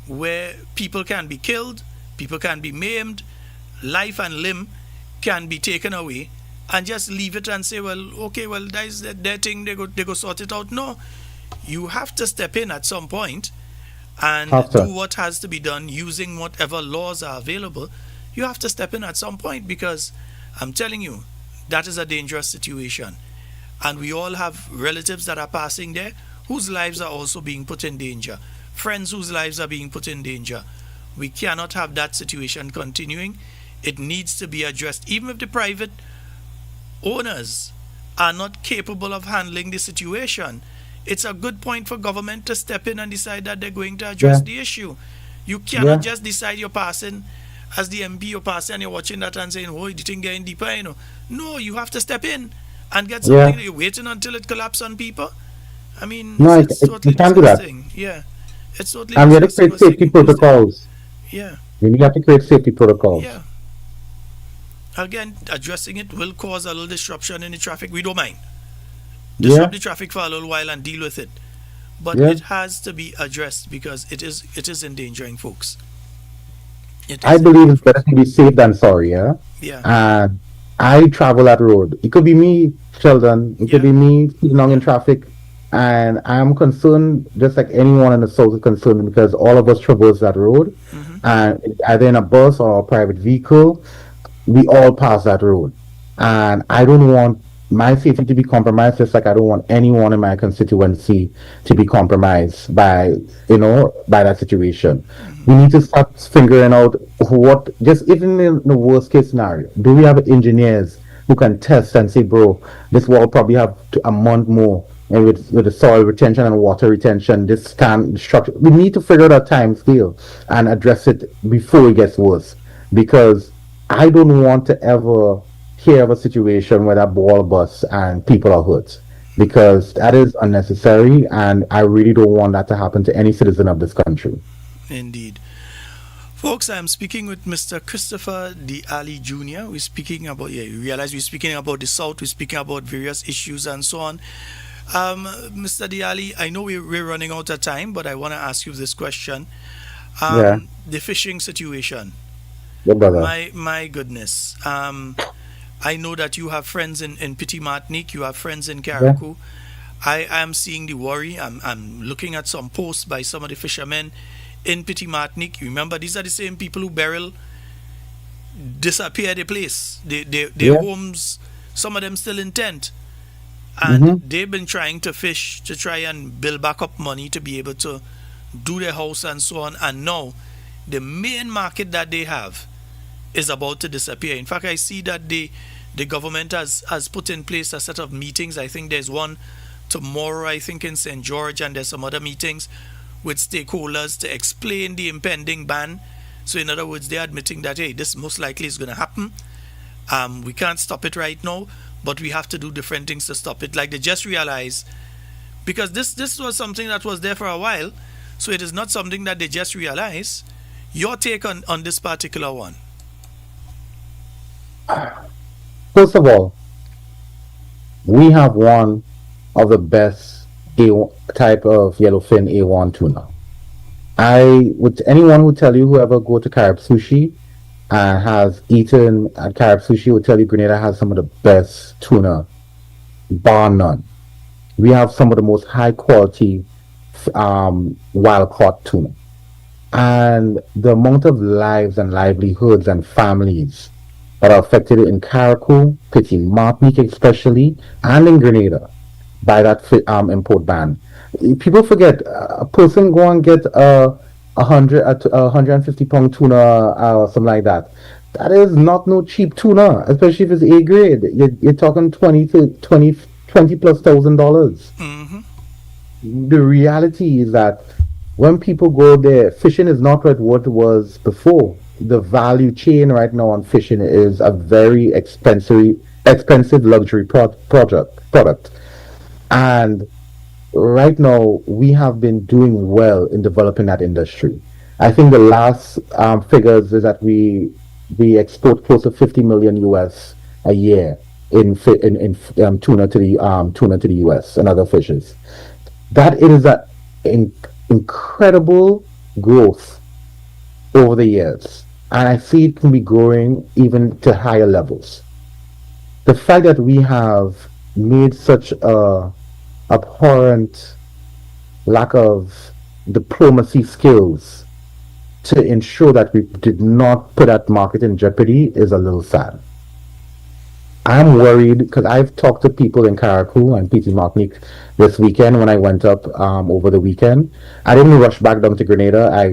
where people can be killed, people can be maimed, life and limb can be taken away, and just leave it and say, well, okay, well, that's their thing, they go sort it out. No, you have to step in at some point and Have do to. what has to be done using whatever laws are available. You have to step in at some point because I'm telling you, that is a dangerous situation. And we all have relatives that are passing there whose lives are also being put in danger, friends whose lives are being put in danger. We cannot have that situation continuing. It needs to be addressed. Even if the private owners are not capable of handling the situation, it's a good point for government to step in and decide that they're going to address Yeah. the issue. You cannot Yeah. just decide you're passing as the MP, you're passing and you're watching that and saying, oh, the thing getting deeper. No, you have to step in and get Yeah. something. You're waiting until it collapses on people. I mean, No, it's you totally can't do that. disgusting. Yeah, it's totally And we have to disgusting create what's safety taking place there. protocols. Yeah, We have to create safety protocols. yeah. Again, addressing it will cause a little disruption in the traffic. We don't mind. Yeah. Disrupt the traffic for a little while and deal with it. But Yeah. it has to be addressed because it is endangering folks. It I is. believe it's better to be safe than sorry, yeah? Yeah. And I travel that road. It could be me, Sheldon. It could Yeah. be me sitting long in traffic. And I'm concerned, just like anyone in the South is concerned, because all of us traverse that road. And either in a bus or a private vehicle, we all pass that road. And I don't want my safety to be compromised, just like I don't want anyone in my constituency to be compromised by that situation. We need to start figuring out what, just even in the worst case scenario, do we have engineers who can test and say, bro, this wall probably have a month more, and with the soil retention and water retention, this can structure. We need to figure out a time scale and address it before it gets worse, because I don't want to ever hear of a situation where that ball busts and people are hurt, because that is unnecessary, and I really don't want that to happen to any citizen of this country. Indeed. Folks, I'm speaking with Mr. Christopher D. Ali Jr. We're speaking about, you realize we're speaking about the South, we're speaking about various issues and so on. Mr. D. Ali, I know we're running out of time, but I want to ask you this question. Yeah. The fishing situation. Yeah, brother. My goodness. I know that you have friends in Petit Martinique, you have friends in Carriacou. I am seeing the worry. I'm looking at some posts by some of the fishermen in Petit Martinique. You remember, these are the same people who Beryl disappear the place. Their Yeah. homes, some of them still in tent. And Mm-hmm. they've been trying to fish to try and build back up money to be able to do their house and so on. And now the main market that they have is about to disappear. In fact, I see that the government has put in place a set of meetings. I think there's one tomorrow, I think, in St. George, and there's some other meetings with stakeholders to explain the impending ban. So, in other words, they're admitting that, hey, this most likely is going to happen. We can't stop it right now, but we have to do different things to stop it. Like they just realized, because this was something that was there for a while, so it is not something that they just realized. Your take on this particular one? First of all, we have one of the best type of yellowfin A1 tuna. I would anyone who tell you whoever go to Carib Sushi and has eaten at Carib Sushi will tell you Grenada has some of the best tuna, bar none. We have some of the most high quality wild caught tuna, and the amount of lives and livelihoods and families that are affected in Carriacou, Petit Martinique especially, and in Grenada by that import ban. People forget a person go and get a 150 pound tuna or something like that. That is not no cheap tuna, especially if it's A grade. You're talking 20 plus $1,000. Mm-hmm. The reality is that when people go there, fishing is not what it was before. The value chain right now on fishing is a very expensive luxury product. And right now, we have been doing well in developing that industry. I think the last figures is that we export close to 50 million US a year in tuna to the US and other fishes. That is an incredible growth over the years, and I see it can be growing even to higher levels. The fact that we have made such a abhorrent lack of diplomacy skills to ensure that we did not put that market in jeopardy is a little sad. I'm worried because I've talked to people in Carriacou and PT Martinique this weekend when I went up over the weekend. I didn't rush back down to Grenada. I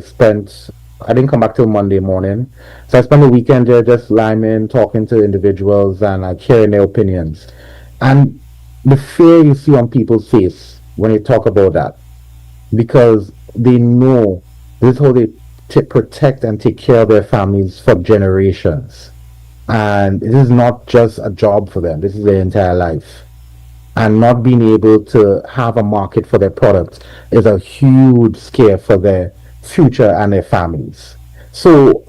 didn't come back till Monday morning. So I spent the weekend there just liming, talking to individuals and hearing their opinions. And the fear you see on people's face when they talk about that, because they know this is how they protect and take care of their families for generations. And this is not just a job for them, this is their entire life. And not being able to have a market for their products is a huge scare for their future and their families. So,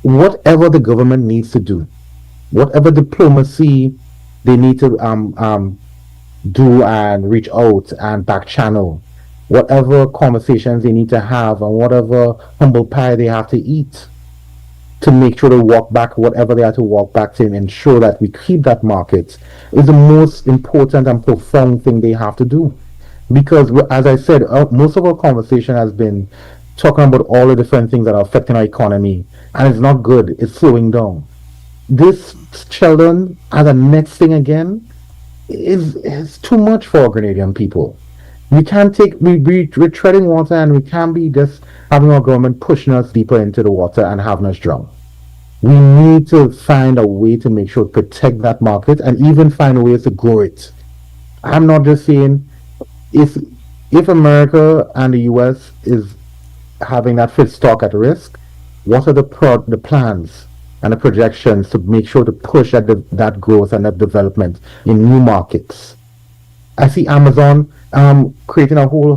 whatever the government needs to do, whatever diplomacy they need to do and reach out and back channel, whatever conversations they need to have, and whatever humble pie they have to eat to make sure they walk back whatever they have to walk back to and ensure that we keep that market is the most important and profound thing they have to do. Because, as I said, most of our conversation has been talking about all the different things that are affecting our economy, and it's not good. It's slowing down. This Sheldon as a next thing again is too much for our Grenadian people. We can't we're treading water, and we can't be just having our government pushing us deeper into the water and having us drown. We need to find a way to make sure to protect that market and even find ways to grow it. I'm not just saying if America and the US is having that fifth stock at risk, what are the plans and the projections to make sure to push that growth and that development in new markets? I see Amazon creating a whole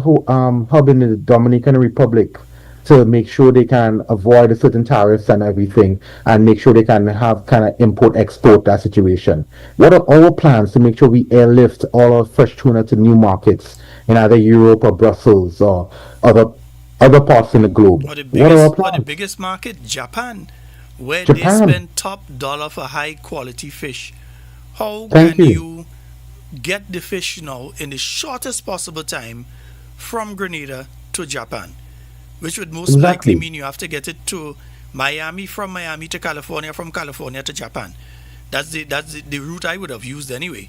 hub in the Dominican Republic to make sure they can avoid a certain tariffs and everything, and make sure they can have kind of import export that situation. What are our plans to make sure we airlift all our fresh tuna to new markets in either Europe or Brussels or other parts in the globe? Or the What are our biggest, or the plans? biggest market, Japan, where they Japan. spend top dollar for high quality fish. How Thank can you. you get the fish now in the shortest possible time from Grenada to Japan? which would most likely Exactly. mean you have to get it to Miami, from Miami to California, from California to Japan. That's the route I would have used anyway,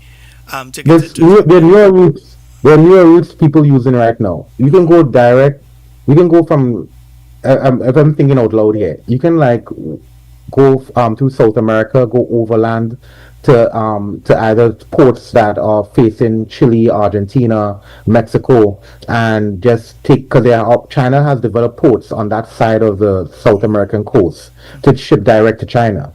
to get it There's to Japan. there are newer routes people using right now. You can go direct. You can go from. If I'm thinking out loud here, you can like go to South America, go overland to either ports that are facing Chile, Argentina, Mexico, and just take because they are China has developed ports on that side of the South American coast to ship direct to China.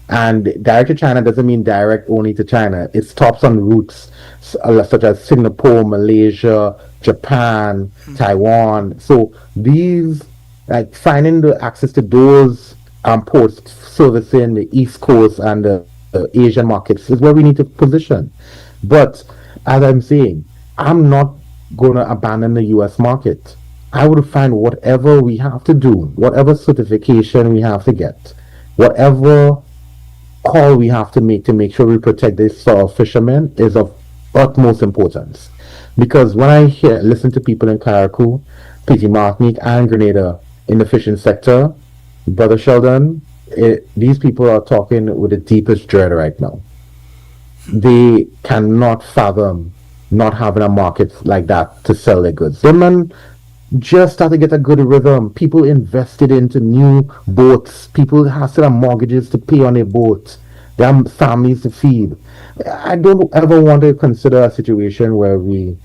And direct to China doesn't mean direct only to China. It stops on routes such as Singapore, Malaysia, Japan, Taiwan. So these, like finding the access to those ports servicing the East Coast and the Asian markets is where we need to position. But as I'm saying, I'm not going to abandon the US market. I would find whatever we have to do, whatever certification we have to get, whatever call we have to make sure we protect this fishermen is of utmost importance. Because when I listen to people in Carriacou, PT Martinique, and Grenada in the fishing sector, Brother Sheldon, these people are talking with the deepest dread right now. They cannot fathom not having a market like that to sell their goods. Them man just start to get a good rhythm. People invested into new boats. People have still have mortgages to pay on their boats. They have families to feed. I don't ever want to consider a situation where we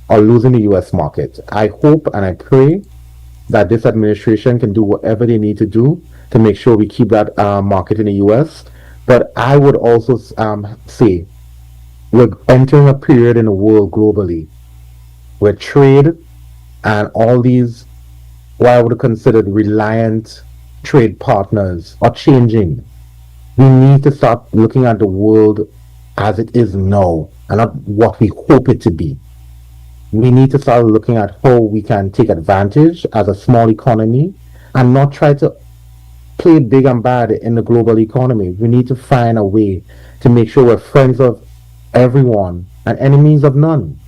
are losing the US market. I hope and I pray that this administration can do whatever they need to do to make sure we keep that market in the US. But I would also say we're entering a period in the world globally where trade and all these what I would consider reliant trade partners are changing. We need to start looking at the world as it is now and not what we hope it to be. We need to start looking at how we can take advantage as a small economy and not try to play big and bad in the global economy. We need to find a way to make sure we're friends of everyone and enemies of none,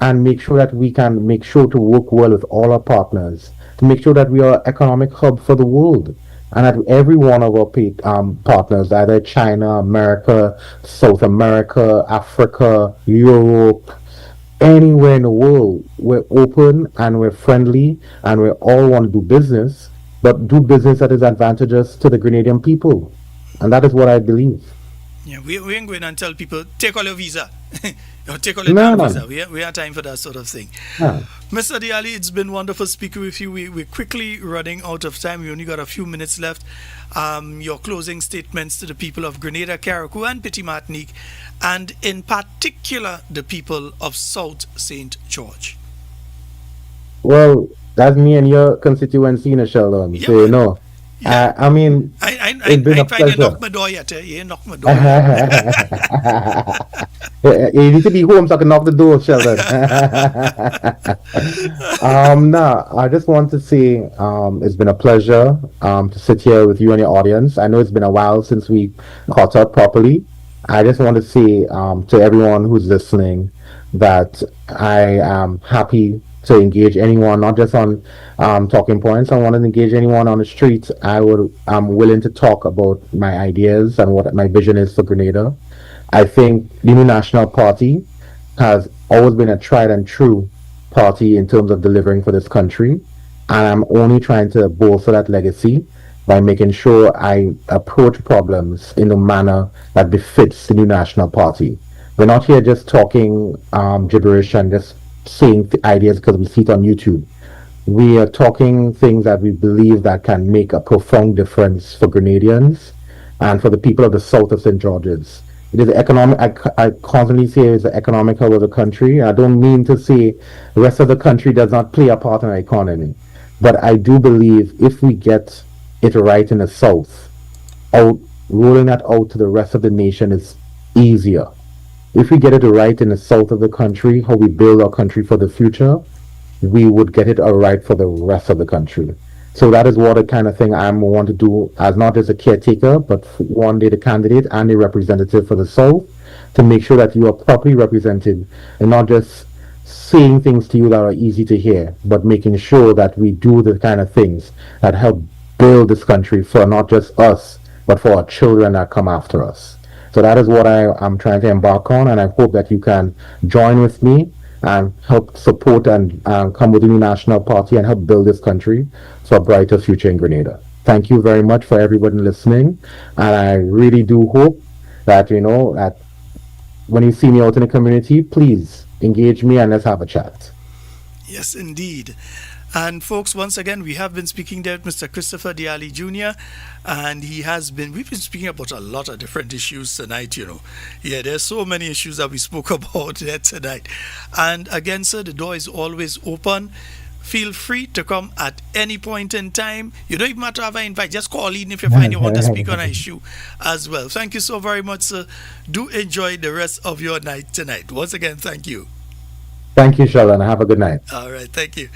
and make sure that we can make sure to work well with all our partners to make sure that we are an economic hub for the world, and that every one of our partners, either China, America, South America, Africa, Europe, anywhere in the world, we're open and we're friendly and we all want to do business, but do business that is advantageous to the Grenadian people. And that is what I believe. Yeah, we ain't going and tell people take all your visa or take all your No, damn no, visa. We have time for that sort of thing. no. Mr. Diali, it's been wonderful speaking with you. We're quickly running out of time. We only got a few minutes left. Your closing statements to the people of Grenada, Carriacou, and Petit Martinique, and in particular the people of South St. George. Well, that's me and your constituency in Sheldon. Yeah, So, you man. know, Yeah. I mean, it's been I a find you pleasure. knock my door yet. You ain't knock my door yet. You need to be home so I can knock the door, Sheldon. No, I just want to say it's been a pleasure to sit here with you and your audience. I know it's been a while since we caught up properly. I just want to say to everyone who's listening that I am happy to engage anyone, not just on talking points. I want to engage anyone on the street. I'm willing to talk about my ideas and what my vision is for Grenada. I think the New National Party has always been a tried and true party in terms of delivering for this country. And I'm only trying to bolster that legacy by making sure I approach problems in a manner that befits the New National Party. We're not here just talking gibberish and just saying ideas because we see it on YouTube. We are talking things that we believe that can make a profound difference for Grenadians and for the people of the south of St. George's. It is economic. I constantly say it's the economic hub of the country. I don't mean to say the rest of the country does not play a part in our economy, but I do believe if we get it right in the south, out rolling that out to the rest of the nation is easier. If we get it right in the south of the country, how we build our country for the future, we would get it all right for the rest of the country. So that is what the kind of thing I want to do as not just a caretaker, but one day the candidate and the representative for the South to make sure that you are properly represented and not just saying things to you that are easy to hear, but making sure that we do the kind of things that help build this country for not just us, but for our children that come after us. So that is what I am trying to embark on, and I hope that you can join with me and help support and come with the new national party and help build this country for a brighter future in Grenada. Thank you very much for everybody listening, and I really do hope that that when you see me out in the community, please engage me and let's have a chat. Yes, indeed. And folks, once again, we have been speaking there with Mr. Christopher Diali Jr. And we've been speaking about a lot of different issues tonight. Yeah, there's so many issues that we spoke about there tonight. And again, sir, the door is always open. Feel free to come at any point in time. You don't even have to have an invite. Just call in if you find you want to speak on an issue as well. Thank you so very much, sir. Do enjoy the rest of your night tonight. Once again, thank you. Thank you, Shalon. Have a good night. All right, thank you.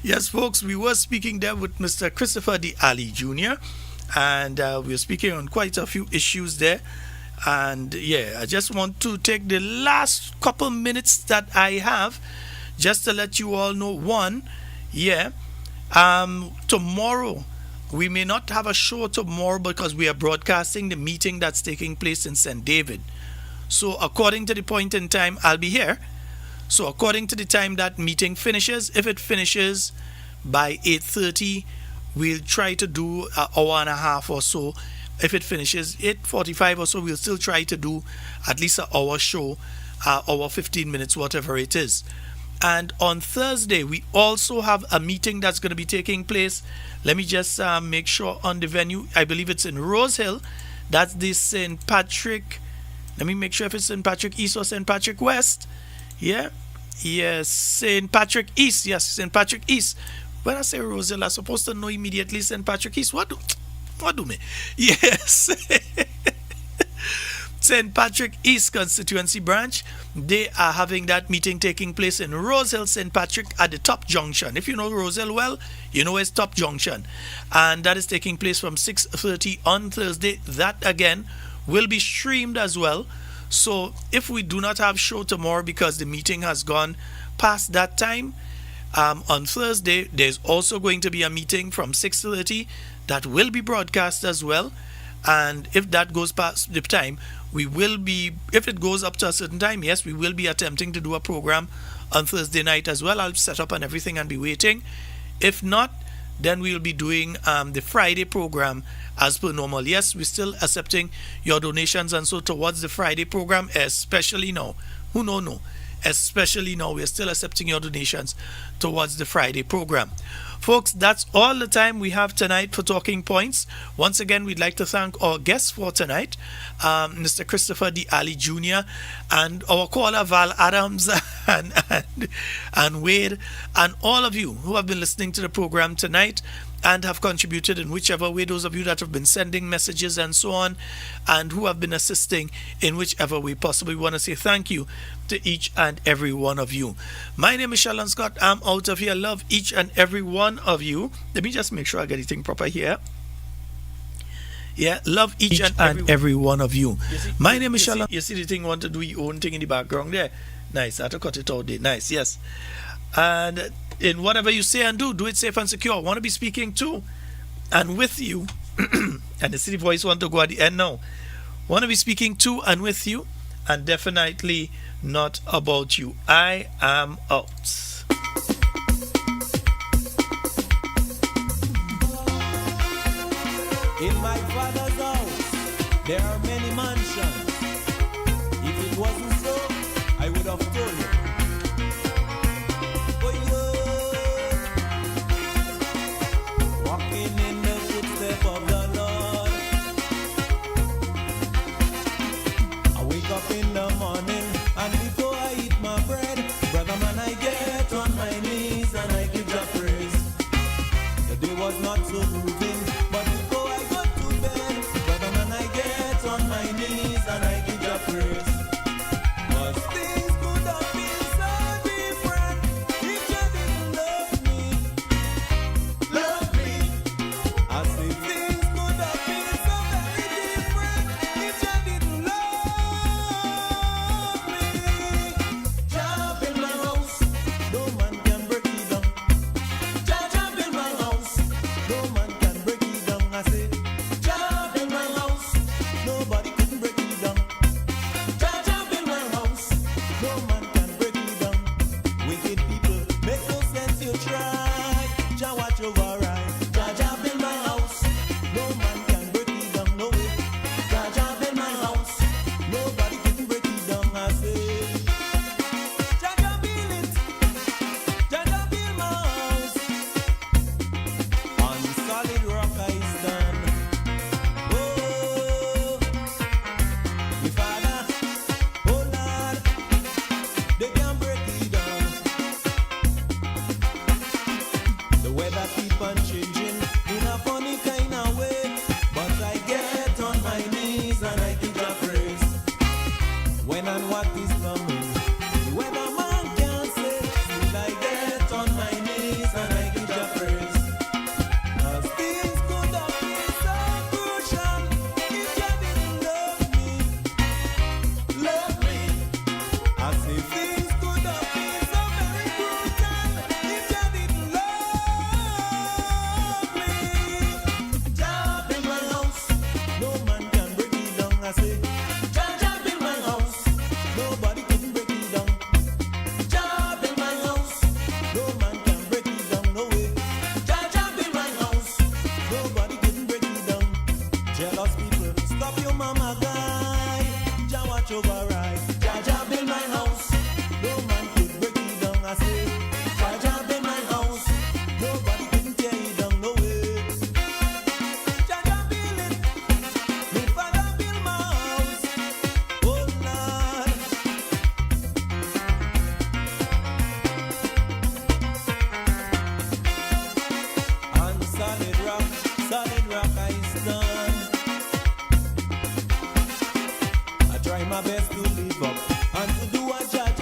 Yes, folks, we were speaking there with Mr. Christopher D. Ali Jr., and we were speaking on quite a few issues there. And yeah, I just want to take the last couple minutes that I have just to let you all know. One, yeah, tomorrow we may not have a show tomorrow because we are broadcasting the meeting that's taking place in St. David. So according to the point in time, I'll be here. So according to the time that meeting finishes, if it finishes by 8:30, we'll try to do an hour and a half or so. If it finishes 8:45 or so, we'll still try to do at least an hour show, hour 15 minutes, whatever it is. And on Thursday, we also have a meeting that's going to be taking place. Let me just make sure on the venue. I believe it's in Rose Hill. That's the St. Patrick. Let me make sure if it's St. Patrick East or St. Patrick West. Yeah. Yes, St. Patrick East. Yes, St. Patrick East. When I say Rose Hill, I'm supposed to know immediately St. Patrick East. What do me? Yes. St. Patrick East Constituency Branch. They are having that meeting taking place in Rose Hill, St. Patrick at the Top Junction. If you know Rose Hill well, you know it's Top Junction. And that is taking place from 6:30 on Thursday. That again will be streamed as well. So if we do not have show tomorrow because the meeting has gone past that time, on Thursday there's also going to be a meeting from 6:30 that will be broadcast as well. And if that goes past the time, if it goes up to a certain time, yes, we will be attempting to do a program on Thursday night as well. I'll set up and everything and be waiting. If not, then we'll be doing the Friday program as per normal. Yes, we're still accepting your donations, and so towards the Friday program, especially now, especially now, we're still accepting your donations towards the Friday program. Folks, that's all the time we have tonight for Talking Points. Once again, we'd like to thank our guests for tonight, Mr. Christopher D. Ali Jr. and our caller Val Adams and Wade, and all of you who have been listening to the program tonight and have contributed in whichever way, those of you that have been sending messages and so on, and who have been assisting in whichever way possible. We want to say thank you to each and every one of you. My name is Shalon Scott. I'm out of here. Love each and every one of you. Let me just make sure I get everything proper here. Yeah, love each and every one of you. My name is Shalon. You see the thing, want to do your own thing in the background there? Nice. I had to cut it out there. Nice, yes. And in whatever you say and do it safe and secure. I want to be speaking to and with you. And the city voice want to go at the end now. Want to be speaking to and with you, and definitely not about you. I am out. In my father's house, there are many mansions. If it wasn't so, I would have told you. Walking in the footsteps of the Lord. I wake up in the morning, and before I eat my bread, brother man, I get on my knees and I give the praise. The day was not so moving, but before I go to bed, brother man, I get on my knees and I give the praise. 'Cause things could have been so different if you didn't love me. Love me. I say things could have been so very different if you didn't love over right. Jaja build my house, no man could break it down. I say, Jaja build my house, nobody can tear it down. No way. Jaja build it, me father build my house. Oh Lord. On solid rock I stand. I try my best to live up and to do what Jah